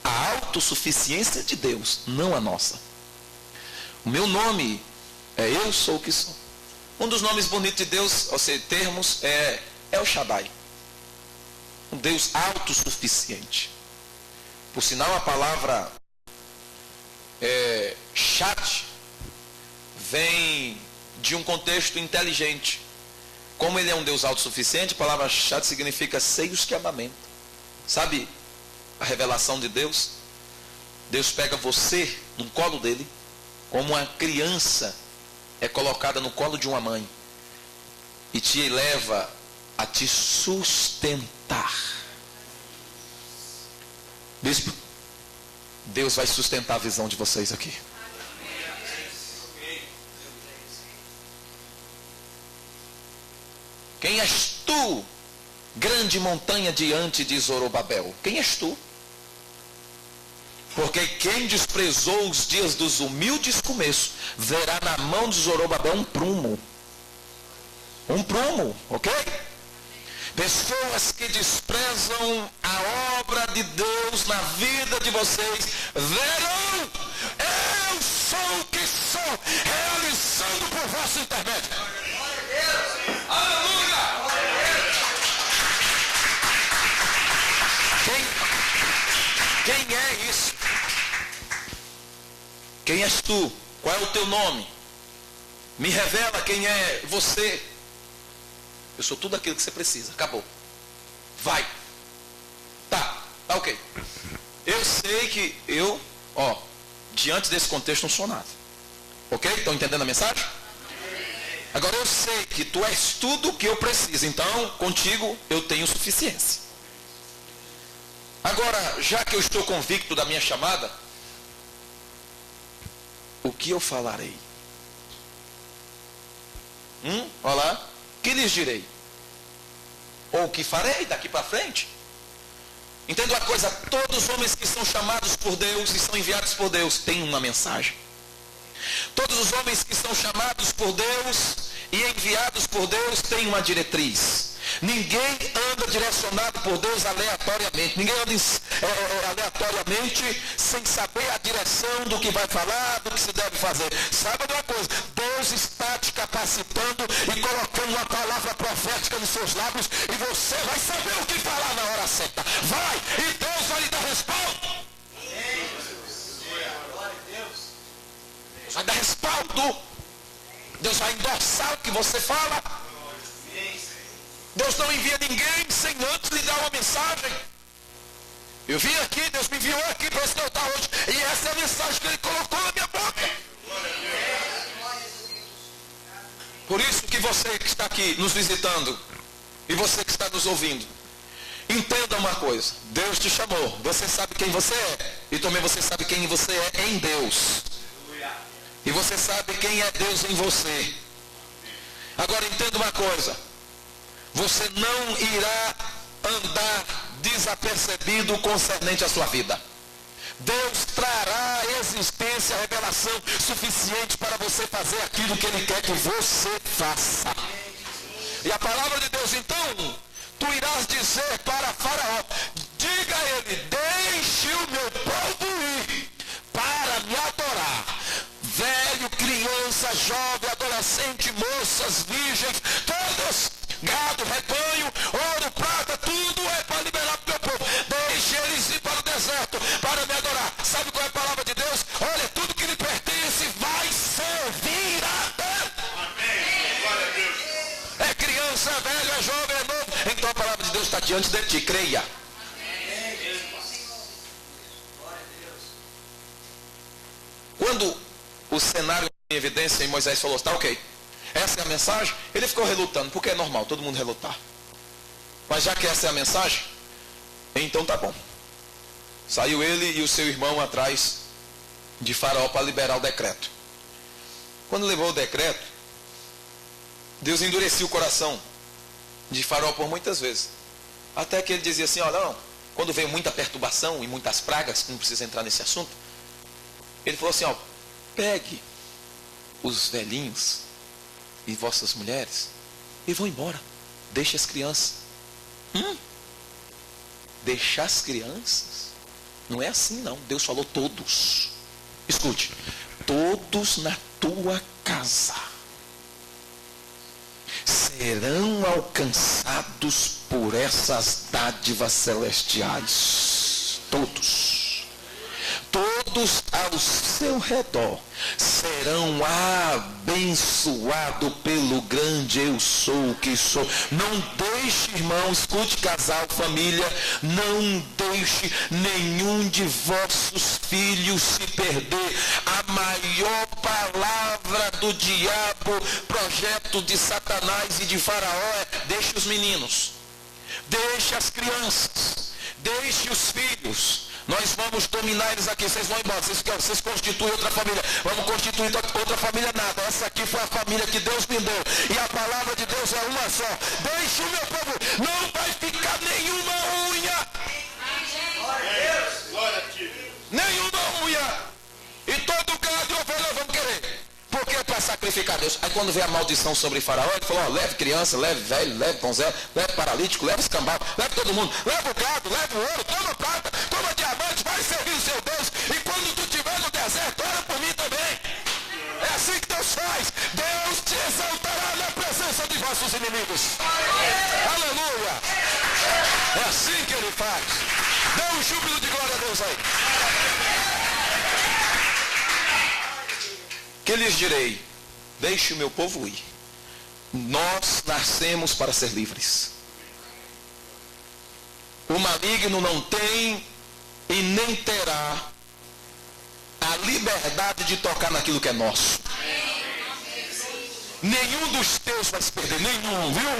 A autossuficiência de Deus, não a nossa. O meu nome é eu sou o que sou. Um dos nomes bonitos de Deus, ou seja, termos, é El Shaddai. Um Deus autossuficiente. Por sinal, a palavra Shad vem de um contexto inteligente. Como Ele é um Deus autossuficiente, a palavra Shad significa seios que amamenta. Sabe a revelação de Deus? Deus pega você no colo dele como uma criança é colocada no colo de uma mãe e te leva a te sustentar. Bispo, Deus vai sustentar a visão de vocês aqui. Quem és tu, grande montanha diante de Zorobabel? Quem és tu? Porque quem desprezou os dias dos humildes começos, verá na mão de Zorobabel um prumo. Um prumo, ok? Pessoas que desprezam a obra de Deus na vida de vocês, verão, eu sou o que sou, realizando por vosso intermédio. Aleluia! Quem é isso? Quem és tu? Qual é o teu nome? Me revela quem é você. Eu sou tudo aquilo que você precisa. Acabou. Vai. Tá ok. Eu sei que diante desse contexto não sou nada. Ok? Estão entendendo a mensagem? Agora eu sei que tu és tudo o que eu preciso. Então, contigo eu tenho suficiência. Agora, já que eu estou convicto da minha chamada, o que eu falarei? Olha lá. Que lhes direi? Ou o que farei daqui para frente? Entenda uma coisa, todos os homens que são chamados por Deus e são enviados por Deus têm uma mensagem. Todos os homens que são chamados por Deus e enviados por Deus têm uma diretriz. Ninguém anda direcionado por Deus aleatoriamente. Ninguém anda aleatoriamente sem saber a direção do que vai falar, do que se deve fazer. Saiba de uma coisa, Deus está te capacitando e colocando uma palavra profética nos seus lábios e você vai saber o que falar na hora certa. Vai, e Deus vai lhe dar respaldo. Deus vai dar respaldo. Deus vai endossar o que você fala. Deus não envia ninguém sem antes lhe dar uma mensagem. Eu vim aqui, Deus me enviou aqui para esse altar hoje. E essa é a mensagem que Ele colocou na minha boca. Por isso que você que está aqui nos visitando e você que está nos ouvindo, entenda uma coisa. Deus te chamou. Você sabe quem você é. E também você sabe quem você é em Deus. E você sabe quem é Deus em você. Agora entenda uma coisa. Você não irá andar desapercebido concernente à sua vida. Deus trará à existência a revelação suficiente para você fazer aquilo que Ele quer que você faça. E a palavra de Deus, então, tu irás dizer para Faraó, diga a ele, deixe o meu povo ir para me adorar. Velho, criança, jovem, adolescente, moças, virgens, todos, gado, rebanho, ouro, prata, tudo é para liberar para o meu povo. Deixe eles ir para o deserto para me adorar. Sabe qual é a palavra de Deus? Olha, tudo que lhe pertence vai servir a Deus. Amém. Glória a Deus. É criança, é velho, é jovem, é novo. Então a palavra de Deus está diante de ti, creia. Amém. Quando o cenário em evidência e Moisés falou, tá ok, essa é a mensagem, ele ficou relutando, porque é normal todo mundo relutar. Mas já que essa é a mensagem, então tá bom. Saiu ele e o seu irmão atrás de Faraó para liberar o decreto. Quando levou o decreto, Deus endurecia o coração de Faraó por muitas vezes. Até que ele dizia assim, olha, não, quando veio muita perturbação e muitas pragas, não precisa entrar nesse assunto, ele falou assim, ó, pegue os velhinhos e vossas mulheres e vão embora. Deixe as crianças. Deixar as crianças? Não é assim não. Deus falou todos. Escute. Todos na tua casa serão alcançados por essas dádivas celestiais. Todos. todos ao seu redor serão abençoados pelo grande eu sou que sou. Não deixe, irmão, escute, casal, família, não deixe nenhum de vossos filhos se perder. A maior palavra do diabo, projeto de Satanás e de Faraó é: deixe os meninos, deixe as crianças, deixe os filhos. Nós vamos dominar eles aqui, vocês vão embora, vocês constituem outra família. Vamos constituir outra família nada. Essa aqui foi a família que Deus me deu. E a palavra de Deus é uma só. Deixe o meu povo, não vai ficar nenhuma unha. Nenhuma unha. E todo gado e ovelha vão querer. Por que? Para sacrificar a Deus. Aí quando veio a maldição sobre Faraó, ele falou: leve criança, leve velho, leve donzela, leve paralítico, leve escambau, leve todo mundo, leve o gado, leve o ouro, toma prata, toma diamante, vai servir o seu Deus. E quando tu estiver no deserto, ora por mim também. É assim que Deus faz. Deus te exaltará na presença de vossos inimigos. Aleluia. É assim que ele faz. Dê um júbilo de glória a Deus aí. Que lhes direi: deixe o meu povo ir. Nós nascemos para ser livres. O maligno não tem e nem terá a liberdade de tocar naquilo que é nosso. Nenhum dos teus vai se perder, nenhum, viu?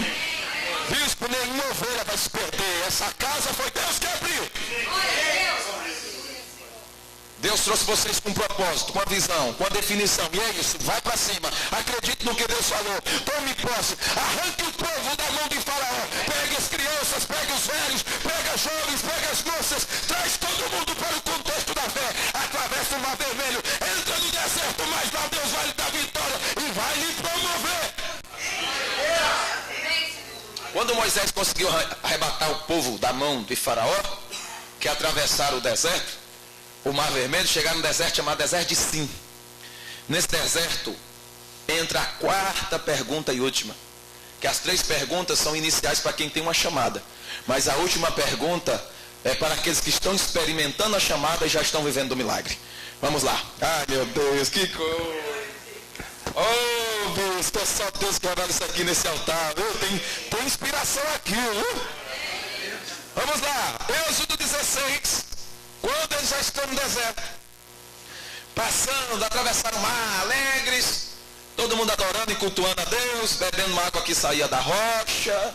Bispo, nenhuma ovelha vai se perder. Essa casa foi Deus que abriu. Deus trouxe vocês com um propósito, com uma visão, com uma definição. E é isso, vai para cima. Acredite no que Deus falou. Tome posse. Arranque o povo da mão de Faraó. Pegue as crianças, pegue os velhos, pegue os jovens, pegue as moças. Traz todo mundo para o contexto da fé. Atravessa o mar vermelho. Entra no deserto, mas lá Deus vai lhe dar vitória e vai lhe promover. Quando Moisés conseguiu arrebatar o povo da mão de Faraó, que atravessaram o deserto, o mar vermelho, chegaram no deserto chamado deserto de Sim. Nesse deserto entra a quarta pergunta e última, que as três perguntas são iniciais para quem tem uma chamada, mas a última pergunta é para aqueles que estão experimentando a chamada e já estão vivendo o milagre. Vamos lá. Ai, meu Deus, que coisa. Oh, Deus, é só Deus que vai dar isso aqui nesse altar, viu? Tem inspiração aqui, viu? Vamos lá. Êxodo 16. Quando eles já estão no deserto, passando, atravessaram o mar, alegres, todo mundo adorando e cultuando a Deus, bebendo uma água que saía da rocha,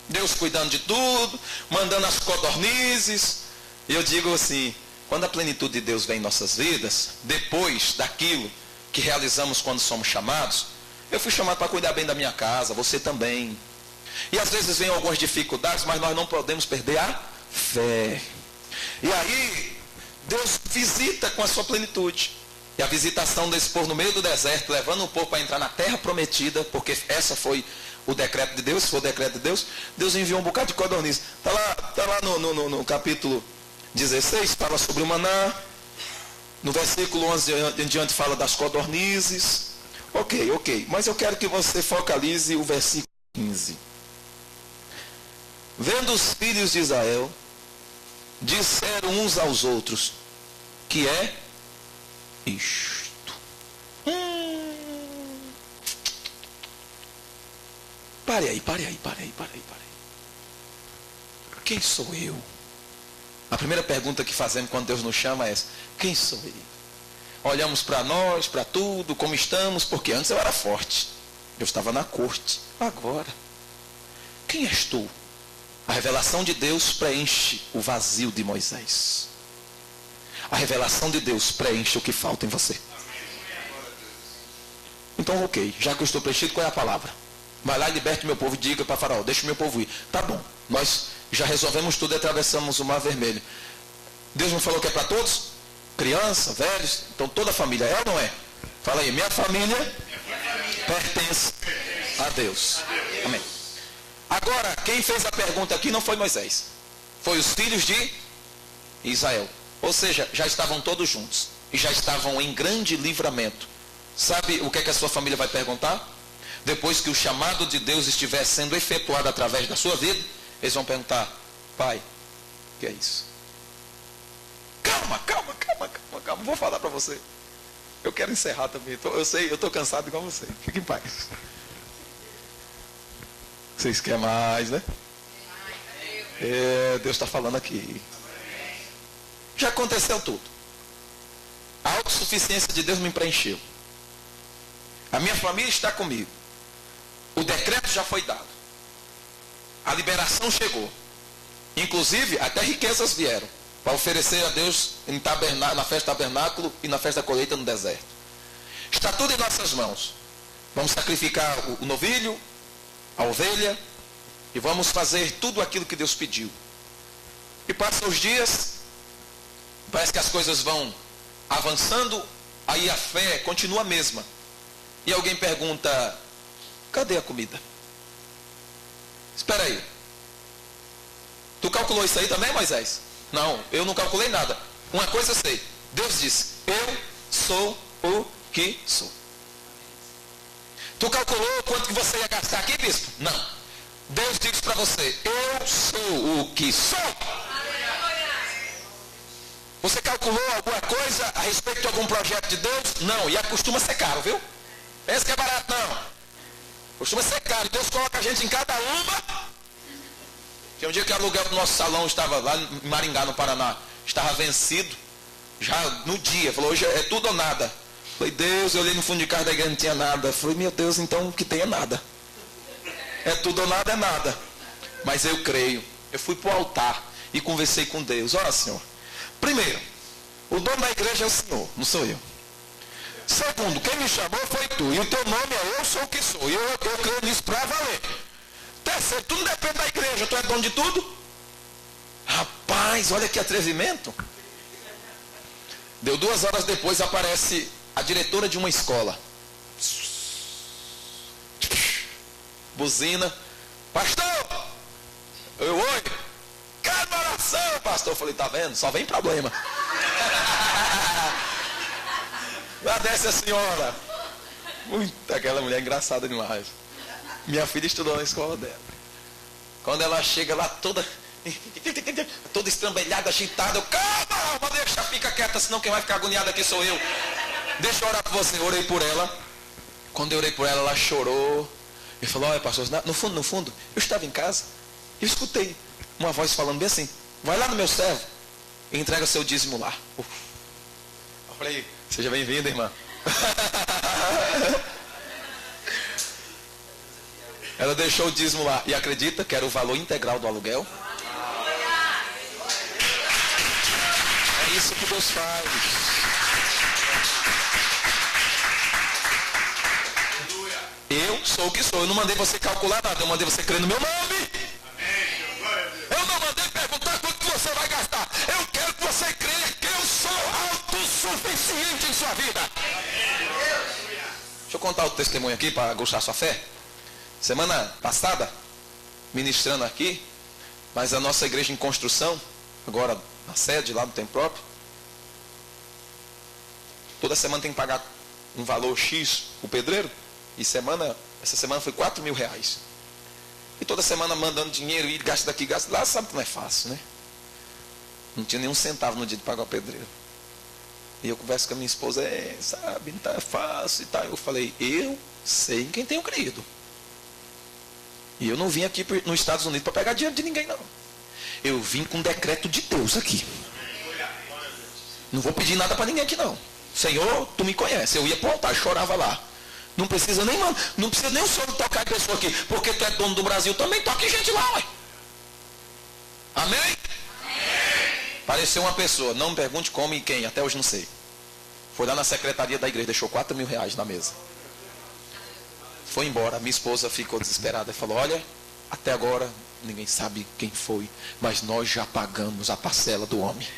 Deus cuidando de tudo, mandando as codornizes. E eu digo assim, quando a plenitude de Deus vem em nossas vidas, depois daquilo que realizamos quando somos chamados, eu fui chamado para cuidar bem da minha casa, você também. E às vezes vem algumas dificuldades, mas nós não podemos perder a fé. E aí, Deus visita com a sua plenitude. E a visitação desse povo no meio do deserto, levando o povo para entrar na terra prometida, porque essa foi o decreto de Deus, foi o decreto de Deus. Deus enviou um bocado de codorniz. Está lá no capítulo 16, fala sobre o maná. No versículo 11 em diante fala das codornizes. Ok. Mas eu quero que você focalize o versículo 15. Vendo os filhos de Israel, disseram uns aos outros: que é isto? Pare aí. Quem sou eu? A primeira pergunta que fazemos quando Deus nos chama é essa: quem sou eu? Olhamos para nós, para tudo, como estamos, porque antes eu era forte, eu estava na corte. Agora, quem és tu? A revelação de Deus preenche o vazio de Moisés. A revelação de Deus preenche o que falta em você. Então, ok, já que eu estou preenchido, qual é a palavra? Vai lá e liberte meu povo e diga para Faraó: deixa o meu povo ir. Tá bom, nós já resolvemos tudo e atravessamos o mar vermelho. Deus não falou que é para todos? Criança, velhos, então toda a família, é ou não é? Fala aí, minha família pertence a Deus. Amém. Agora, quem fez a pergunta aqui não foi Moisés. Foi os filhos de Israel. Ou seja, já estavam todos juntos. E já estavam em grande livramento. Sabe o que é que a sua família vai perguntar? Depois que o chamado de Deus estiver sendo efetuado através da sua vida, eles vão perguntar: pai, o que é isso? Calma. Calma, vou falar para você. Eu quero encerrar também. Eu sei, eu estou cansado igual você. Fique em paz. Vocês querem mais, né? Deus está falando aqui. Já aconteceu tudo. A autossuficiência de Deus me preencheu. A minha família está comigo. O decreto já foi dado. A liberação chegou. Inclusive, até riquezas vieram para oferecer a Deus na festa do tabernáculo e na festa da colheita no deserto. Está tudo em nossas mãos. Vamos sacrificar o novilho, a ovelha, e vamos fazer tudo aquilo que Deus pediu. E passam os dias, parece que as coisas vão avançando, aí a fé continua a mesma. E alguém pergunta, cadê a comida? Espera aí. Tu calculou isso aí também, Moisés? Não, eu não calculei nada. Uma coisa eu sei. Deus disse, eu sou o que sou. Tu calculou quanto que você ia gastar aqui, bispo? Não. Deus disse para você, eu sou o que sou. Você calculou alguma coisa a respeito de algum projeto de Deus? Não, e costuma ser caro, viu? Pensa que é barato, não. Costuma ser caro. Deus coloca a gente em cada uma. Tinha um dia que o aluguel do nosso salão estava lá em Maringá, no Paraná. Estava vencido. Já no dia. Falou, hoje é tudo ou nada. Falei, Deus, eu olhei no fundo de casa da igreja, não tinha nada. Falei, meu Deus, então que tenha nada. É tudo ou nada, é nada. Mas eu creio. Eu fui para o altar e conversei com Deus. Olha, Senhor. Primeiro, o dono da igreja é o Senhor, não sou eu. Segundo, quem me chamou foi tu. E o teu nome é eu sou o que sou. E eu creio nisso para valer. Terceiro, tu não depende da igreja, tu é dono de tudo. Rapaz, olha que atrevimento. Deu 2 horas depois, aparece a diretora de uma escola. Buzina. Pastor! Oi! Quero uma oração, pastor. Eu falei, tá vendo? Só vem problema. Lá desce a senhora. Aquela mulher engraçada demais. Minha filha estudou na escola dela. Quando ela chega lá toda estrambelhada, agitada, eu, calma, deixa, fica quieta, senão quem vai ficar agoniado aqui sou eu. Deixa eu orar por você. Eu orei por ela. Quando eu orei por ela, ela chorou. E falou, olha pastor, no fundo, eu estava em casa e eu escutei uma voz falando bem assim, vai lá no meu servo e entrega seu dízimo lá. Eu falei, seja bem-vinda, irmã. Ela deixou o dízimo lá e acredita que era o valor integral do aluguel. É isso que Deus faz. Eu sou o que sou. Eu não mandei você calcular nada. Eu mandei você crer no meu nome. Eu não mandei perguntar quanto que você vai gastar. Eu quero que você creia que eu sou autossuficiente em sua vida. Deixa eu contar o testemunho aqui para aguçar sua fé. Semana passada, ministrando aqui, mas a nossa igreja em construção, agora na sede, lá no Templo Próprio, toda semana tem que pagar um valor X o pedreiro, e essa semana foi 4 mil reais. E toda semana mandando dinheiro, e gasta daqui, gasta lá, sabe que não é fácil, né? Não tinha nenhum centavo no dia de pagar o pedreiro. E eu converso com a minha esposa, sabe, não tá fácil e tal. Eu falei, eu sei em quem tenho crido. E eu não vim aqui nos Estados Unidos para pegar dinheiro de ninguém, não. Eu vim com um decreto de Deus aqui. Não vou pedir nada para ninguém aqui, não. Senhor, tu me conhece. Eu ia para o altar, chorava lá. Não precisa nem o senhor tocar a pessoa aqui, porque tu é dono do Brasil, também toque gente lá, ué. Amém? Amém? Apareceu uma pessoa, não me pergunte como e quem, até hoje não sei. Foi lá na secretaria da igreja, deixou 4 mil reais na mesa. Foi embora, minha esposa ficou desesperada e falou, olha, até agora ninguém sabe quem foi, mas nós já pagamos a parcela do homem.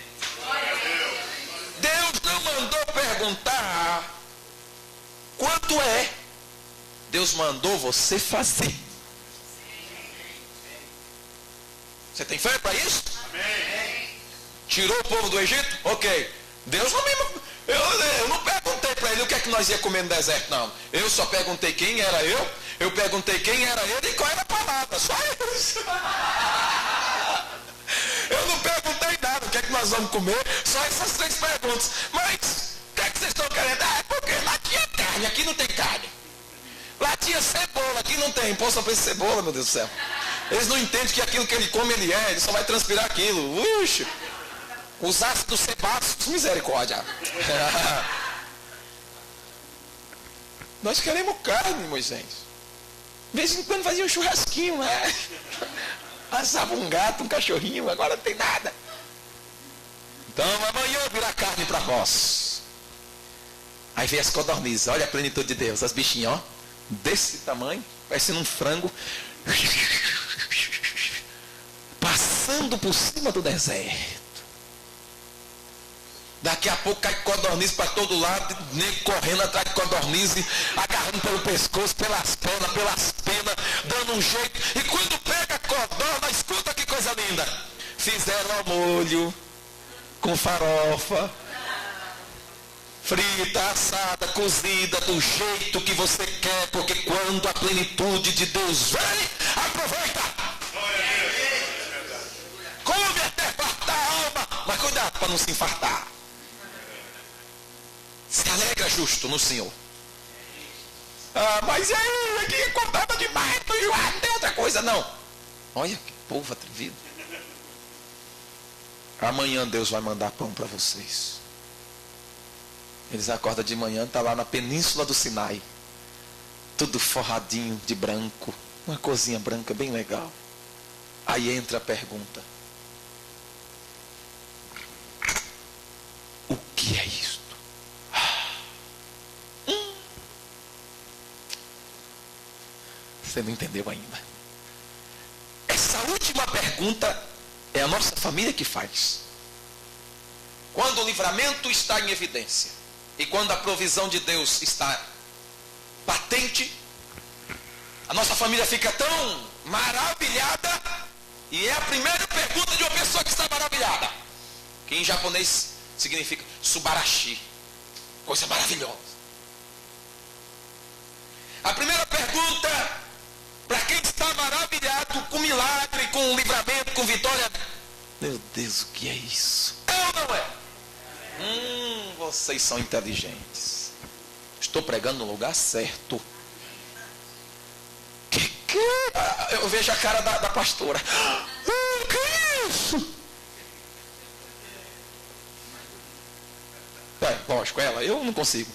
Deus não mandou perguntar quanto é. Deus mandou você fazer. Você tem fé para isso? Amém. Tirou o povo do Egito? Ok. Deus não me... Eu não perguntei para ele o que é que nós ia comer no deserto, não. Eu só perguntei quem era eu perguntei quem era ele e qual era a palavra. Só isso. Eu não perguntei nada, o que é que nós vamos comer? Só essas 3 perguntas. Mas estão querendo, porque lá tinha carne, aqui não tem carne. Lá tinha cebola, aqui não tem. Pô, só pensa em cebola, meu Deus do céu. Eles não entendem que aquilo que ele come, ele só vai transpirar aquilo. Uxe, os ácidos sebáceos, misericórdia. Nós queremos carne, Moisés. De vez em quando fazia um churrasquinho, né? Assava um gato, um cachorrinho, agora não tem nada. Então amanhã virar carne para nós. Aí vem as codornizes, olha a plenitude de Deus, as bichinhas, ó, desse tamanho, parecendo um frango, passando por cima do deserto. Daqui a pouco cai codorniz para todo lado, nego correndo atrás de codorniz, agarrando pelo pescoço, pelas penas, dando um jeito. E quando pega a codorna, escuta que coisa linda. Fizeram ao molho, com farofa, frita, assada, cozida, do jeito que você quer, porque quando a plenitude de Deus vem, aproveita. Come até fartar a alma, mas cuidado para não se infartar. Se alegra justo no Senhor. Ah, mas e aí, aqui contava demais, não tem outra coisa não. Olha que povo atrevido. Amanhã Deus vai mandar pão para vocês. Eles acordam de manhã, tá lá na península do Sinai. Tudo forradinho de branco. Uma cozinha branca bem legal. Aí entra a pergunta. O que é isto? Você não entendeu ainda. Essa última pergunta é a nossa família que faz. Quando o livramento está em evidência e quando a provisão de Deus está patente, a nossa família fica tão maravilhada, e é a primeira pergunta de uma pessoa que está maravilhada, que em japonês significa subarashi, coisa maravilhosa. A primeira pergunta para quem está maravilhado com milagre, com livramento, com vitória: meu Deus, o que é isso? É ou não é? Vocês são inteligentes. Estou pregando no lugar certo. Eu vejo a cara da pastora. Que é isso? Lógico, ela, eu não consigo.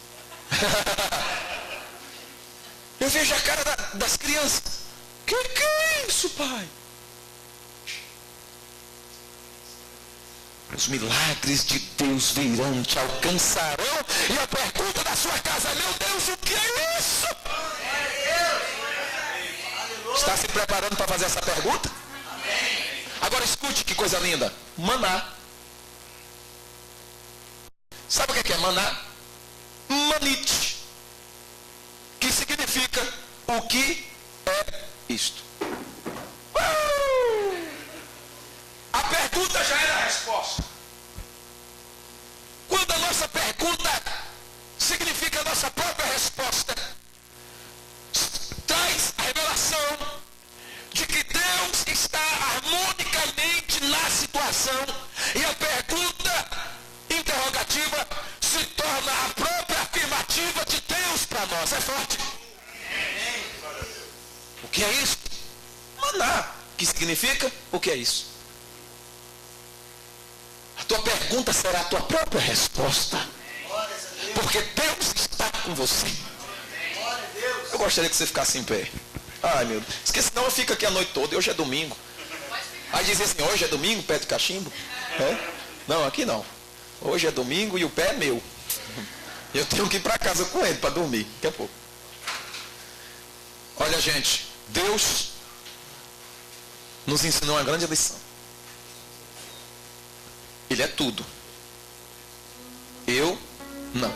Eu vejo a cara das crianças. Que é isso, pai? Os milagres de Deus virão, te alcançarão. E a pergunta da sua casa: meu Deus, o que é isso? Está se preparando para fazer essa pergunta? Agora escute que coisa linda. Maná. Sabe o que é maná? Manite. Que significa: o que é isto? A pergunta já era a resposta. Quando a nossa pergunta significa a nossa própria resposta, traz a revelação de que Deus está harmonicamente na situação, e a pergunta interrogativa se torna a própria afirmativa de Deus para nós. É forte. O que é isso? Maná. Que significa? O que é isso? A tua pergunta será a tua própria resposta, porque Deus está com você. Eu gostaria que você ficasse em pé. Ai, meu Deus. Porque senão eu fico aqui a noite toda. Hoje é domingo. Aí dizem assim: hoje é domingo, pé de cachimbo. É? Não, aqui não. Hoje é domingo e o pé é meu. Eu tenho que ir para casa com ele para dormir. Daqui a pouco. Olha, gente, Deus nos ensinou uma grande lição. Ele é tudo. Eu não.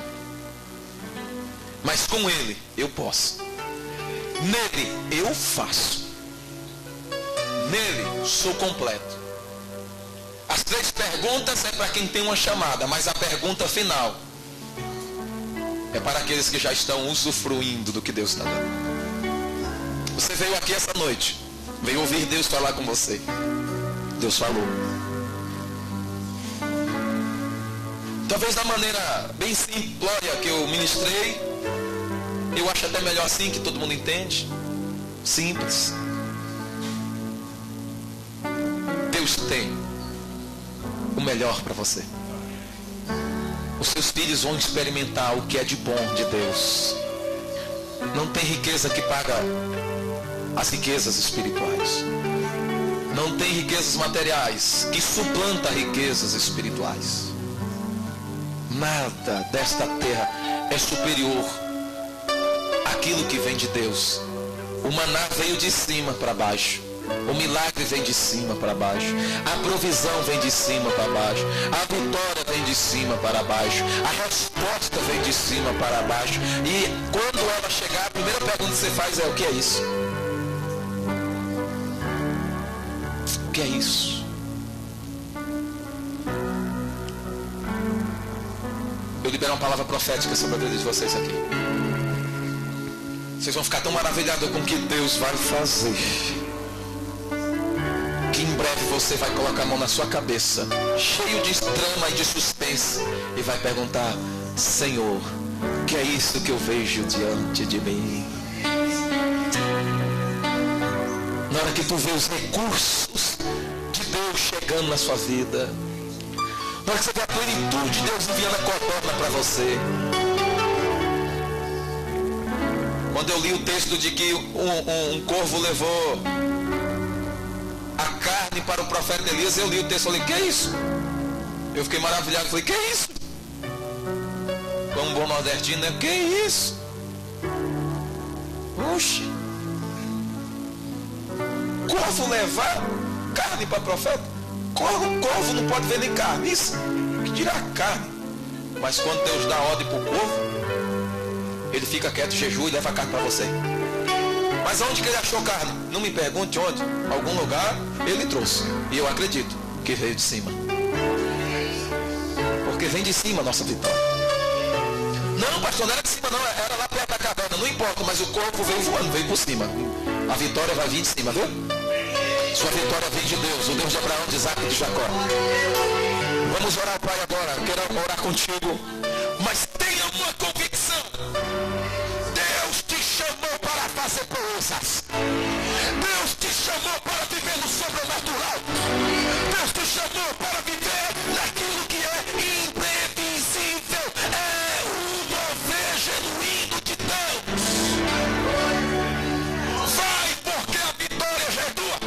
Mas com Ele eu posso. Nele eu faço. Nele sou completo. As 3 perguntas é para quem tem uma chamada, mas a pergunta final é para aqueles que já estão usufruindo do que Deus está dando. Você veio aqui essa noite, veio ouvir Deus falar com você. Deus falou. Talvez da maneira bem simplória que eu ministrei, eu acho até melhor assim, que todo mundo entende. Simples. Deus tem o melhor para você. Os seus filhos vão experimentar o que é de bom de Deus. Não tem riqueza que paga as riquezas espirituais. Não tem riquezas materiais que suplanta riquezas espirituais. Nada desta terra é superior àquilo que vem de Deus. O maná veio de cima para baixo. O milagre vem de cima para baixo. A provisão vem de cima para baixo. A vitória vem de cima para baixo. A resposta vem de cima para baixo. E quando ela chegar, a primeira pergunta que você faz é: o que é isso? O que é isso? Eu libero uma palavra profética sobre a vida de vocês aqui. Vocês vão ficar tão maravilhados com o que Deus vai fazer, que em breve você vai colocar a mão na sua cabeça, cheio de trama e de suspense, e vai perguntar: Senhor, que é isso que eu vejo diante de mim? Na hora que tu vê os recursos de Deus chegando na sua vida, na hora que você vê a plenitude de Deus enviando a codorna para você. Quando eu li o texto de que um corvo levou a carne para o profeta Elias, eu li o texto e falei: que é isso? Eu fiquei maravilhado, falei: que é isso? Como um bom nordestino, né? Que é isso? Oxe, corvo levar carne para o profeta? Corvo não pode ver nem carne, isso que dirá carne. Mas quando Deus dá ordem para o corvo, ele fica quieto, jejua e leva a carne para você. Mas aonde que ele achou carne? Não me pergunte onde. Algum lugar ele trouxe. E eu acredito que veio de cima. Porque vem de cima a nossa vitória. Não, pastor, não era de cima não, era lá perto da cabana. Não importa, mas o corpo veio voando, veio por cima. A vitória vai vir de cima, viu? Sua vitória vem de Deus, o Deus de Abraão, de Isaac e de Jacó. Vamos orar, Pai, agora. Eu quero orar contigo. Mas tenha uma convicção. Deus te chamou para fazer coisas. Deus te chamou para viver no sobrenatural. Deus te chamou para viver naquilo que é imprevisível. É o mover genuíno de Deus. Vai, porque a vitória já é tua.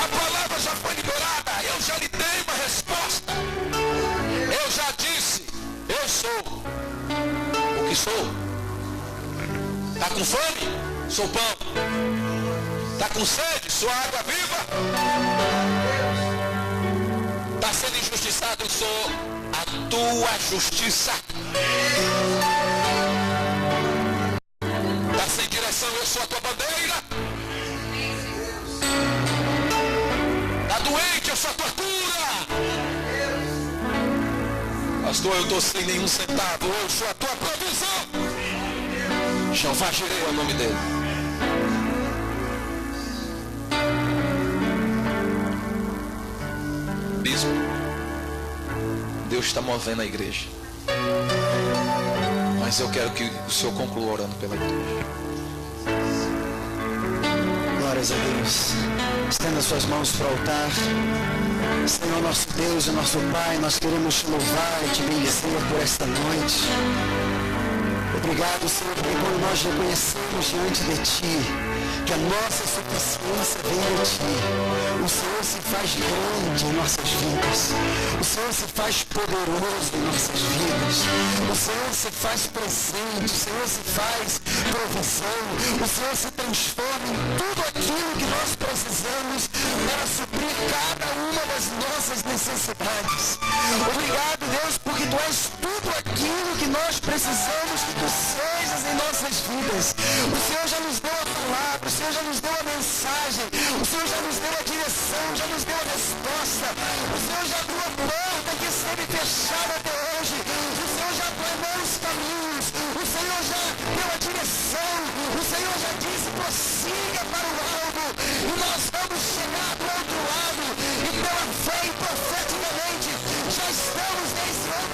A palavra já foi liberada. Eu já lhe dei uma resposta. Eu já disse: eu sou o que sou. Está com fome? Sou pão. Está com sede? Sou água viva. Está sendo injustiçado? Eu sou a tua justiça. Está sem direção? Eu sou a tua bandeira. Está doente? Eu sou a tua cura. Pastor, eu estou sem nenhum centavo. Eu sou a tua provisão. Jeová Jireh é o nome dele. Bispo, Deus está movendo a igreja. Mas eu quero que o Senhor conclua orando pela igreja. Glórias a Deus. Estenda suas mãos para o altar. Senhor nosso Deus e nosso Pai, nós queremos te louvar e te bendizer por esta noite. Obrigado, Senhor, porque quando nós reconhecemos diante de Ti que a nossa suficiência vem de Ti, o Senhor se faz grande em nossas vidas, o Senhor se faz poderoso em nossas vidas, o Senhor se faz presente, o Senhor se faz provisão, o Senhor se transforma em tudo aquilo que nós precisamos para suprir cada uma das nossas necessidades. Obrigado, Deus, porque Tu és tudo aquilo que nós precisamos que Tu sejas em nossas vidas. O Senhor já nos deu a palavra, o Senhor já nos deu a mensagem, o Senhor já nos deu a direção, já nos deu a resposta, o Senhor já abriu a porta que esteve fechada até hoje, o Senhor já planeou os caminhos, o Senhor já deu a direção, o Senhor já disse: prossiga para o alvo, e nós vamos chegar do outro lado, e pela fé e profeticamente já estamos nesse ano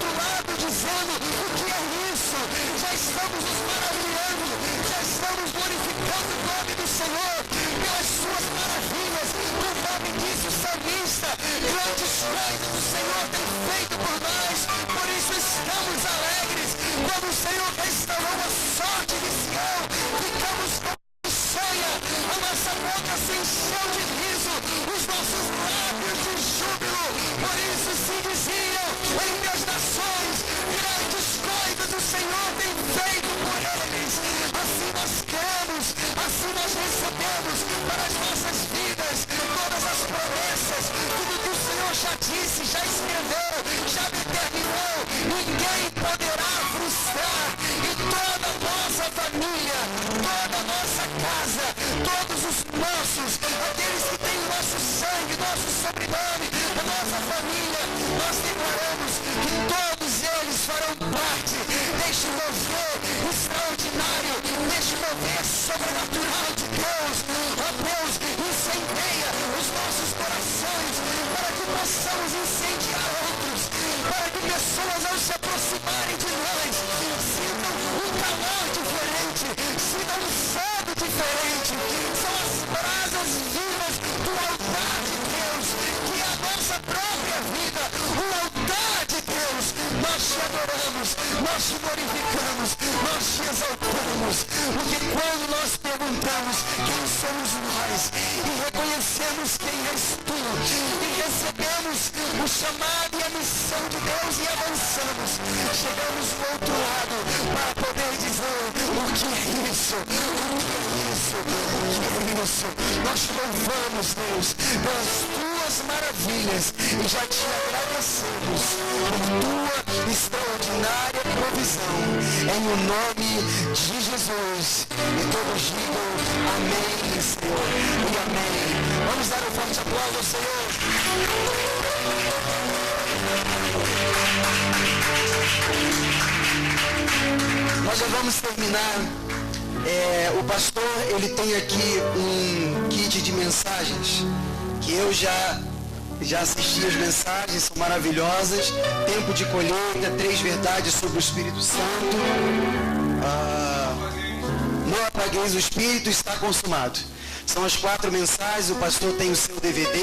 nossa boca se encheu de riso, os nossos lábios de júbilo. Por isso se diziam entre as nações, grandes coisas o Senhor tem feito por eles. Assim nós cremos, assim nós recebemos para as nossas vidas todas as promessas, tudo que o Senhor já disse, já escreveu, já determinou. Ninguém poderá frustrar, e toda a nossa família, toda a nossa casa, todos os nossos, aqueles que têm o nosso sangue, nosso sobrenome, a nossa família, nós declaramos que todos eles farão parte deste mover extraordinário, deste mover sobrenatural de Deus. Ó Deus, incendeia os nossos corações para que possamos incendiar outros, para que pessoas ao se aproximarem de nós sintam um calor diferente, sintam um fogo diferente. São as brasas vivas do altar de Deus, que é a nossa própria vida, o altar de Deus. Nós te adoramos, nós te glorificamos, nós te exaltamos, porque quando nós perguntamos quem somos nós e reconhecemos quem és tu e recebemos o chamado e a missão de Deus e avançamos, chegamos do outro lado para poder dizer: o que é isso? O que é isso? O que é isso? Nós te louvamos, Deus, pelas tuas maravilhas e já te agradecemos por tua extraordinária provisão, em o nome de Jesus. E todos digam amém, Senhor, e amém. Vamos dar um forte aplauso ao Senhor. Nós já vamos terminar. O pastor, ele tem aqui um kit de mensagens que eu já assisti as mensagens, são maravilhosas. Tempo de colheita, 3 verdades sobre o Espírito Santo. Não apagueis o Espírito, está consumado. São as 4 mensagens, o pastor tem o seu DVD,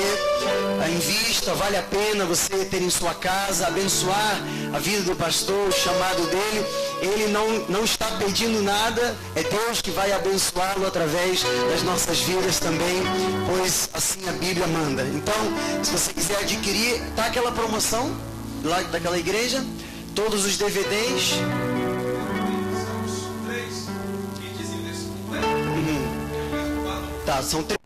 invista, vale a pena você ter em sua casa, abençoar a vida do pastor, o chamado dele. Ele não está pedindo nada, é Deus que vai abençoá-lo através das nossas vidas também, pois assim a Bíblia manda. Então, se você quiser adquirir, tá aquela promoção lá daquela igreja, todos os DVDs. Tá, são 3.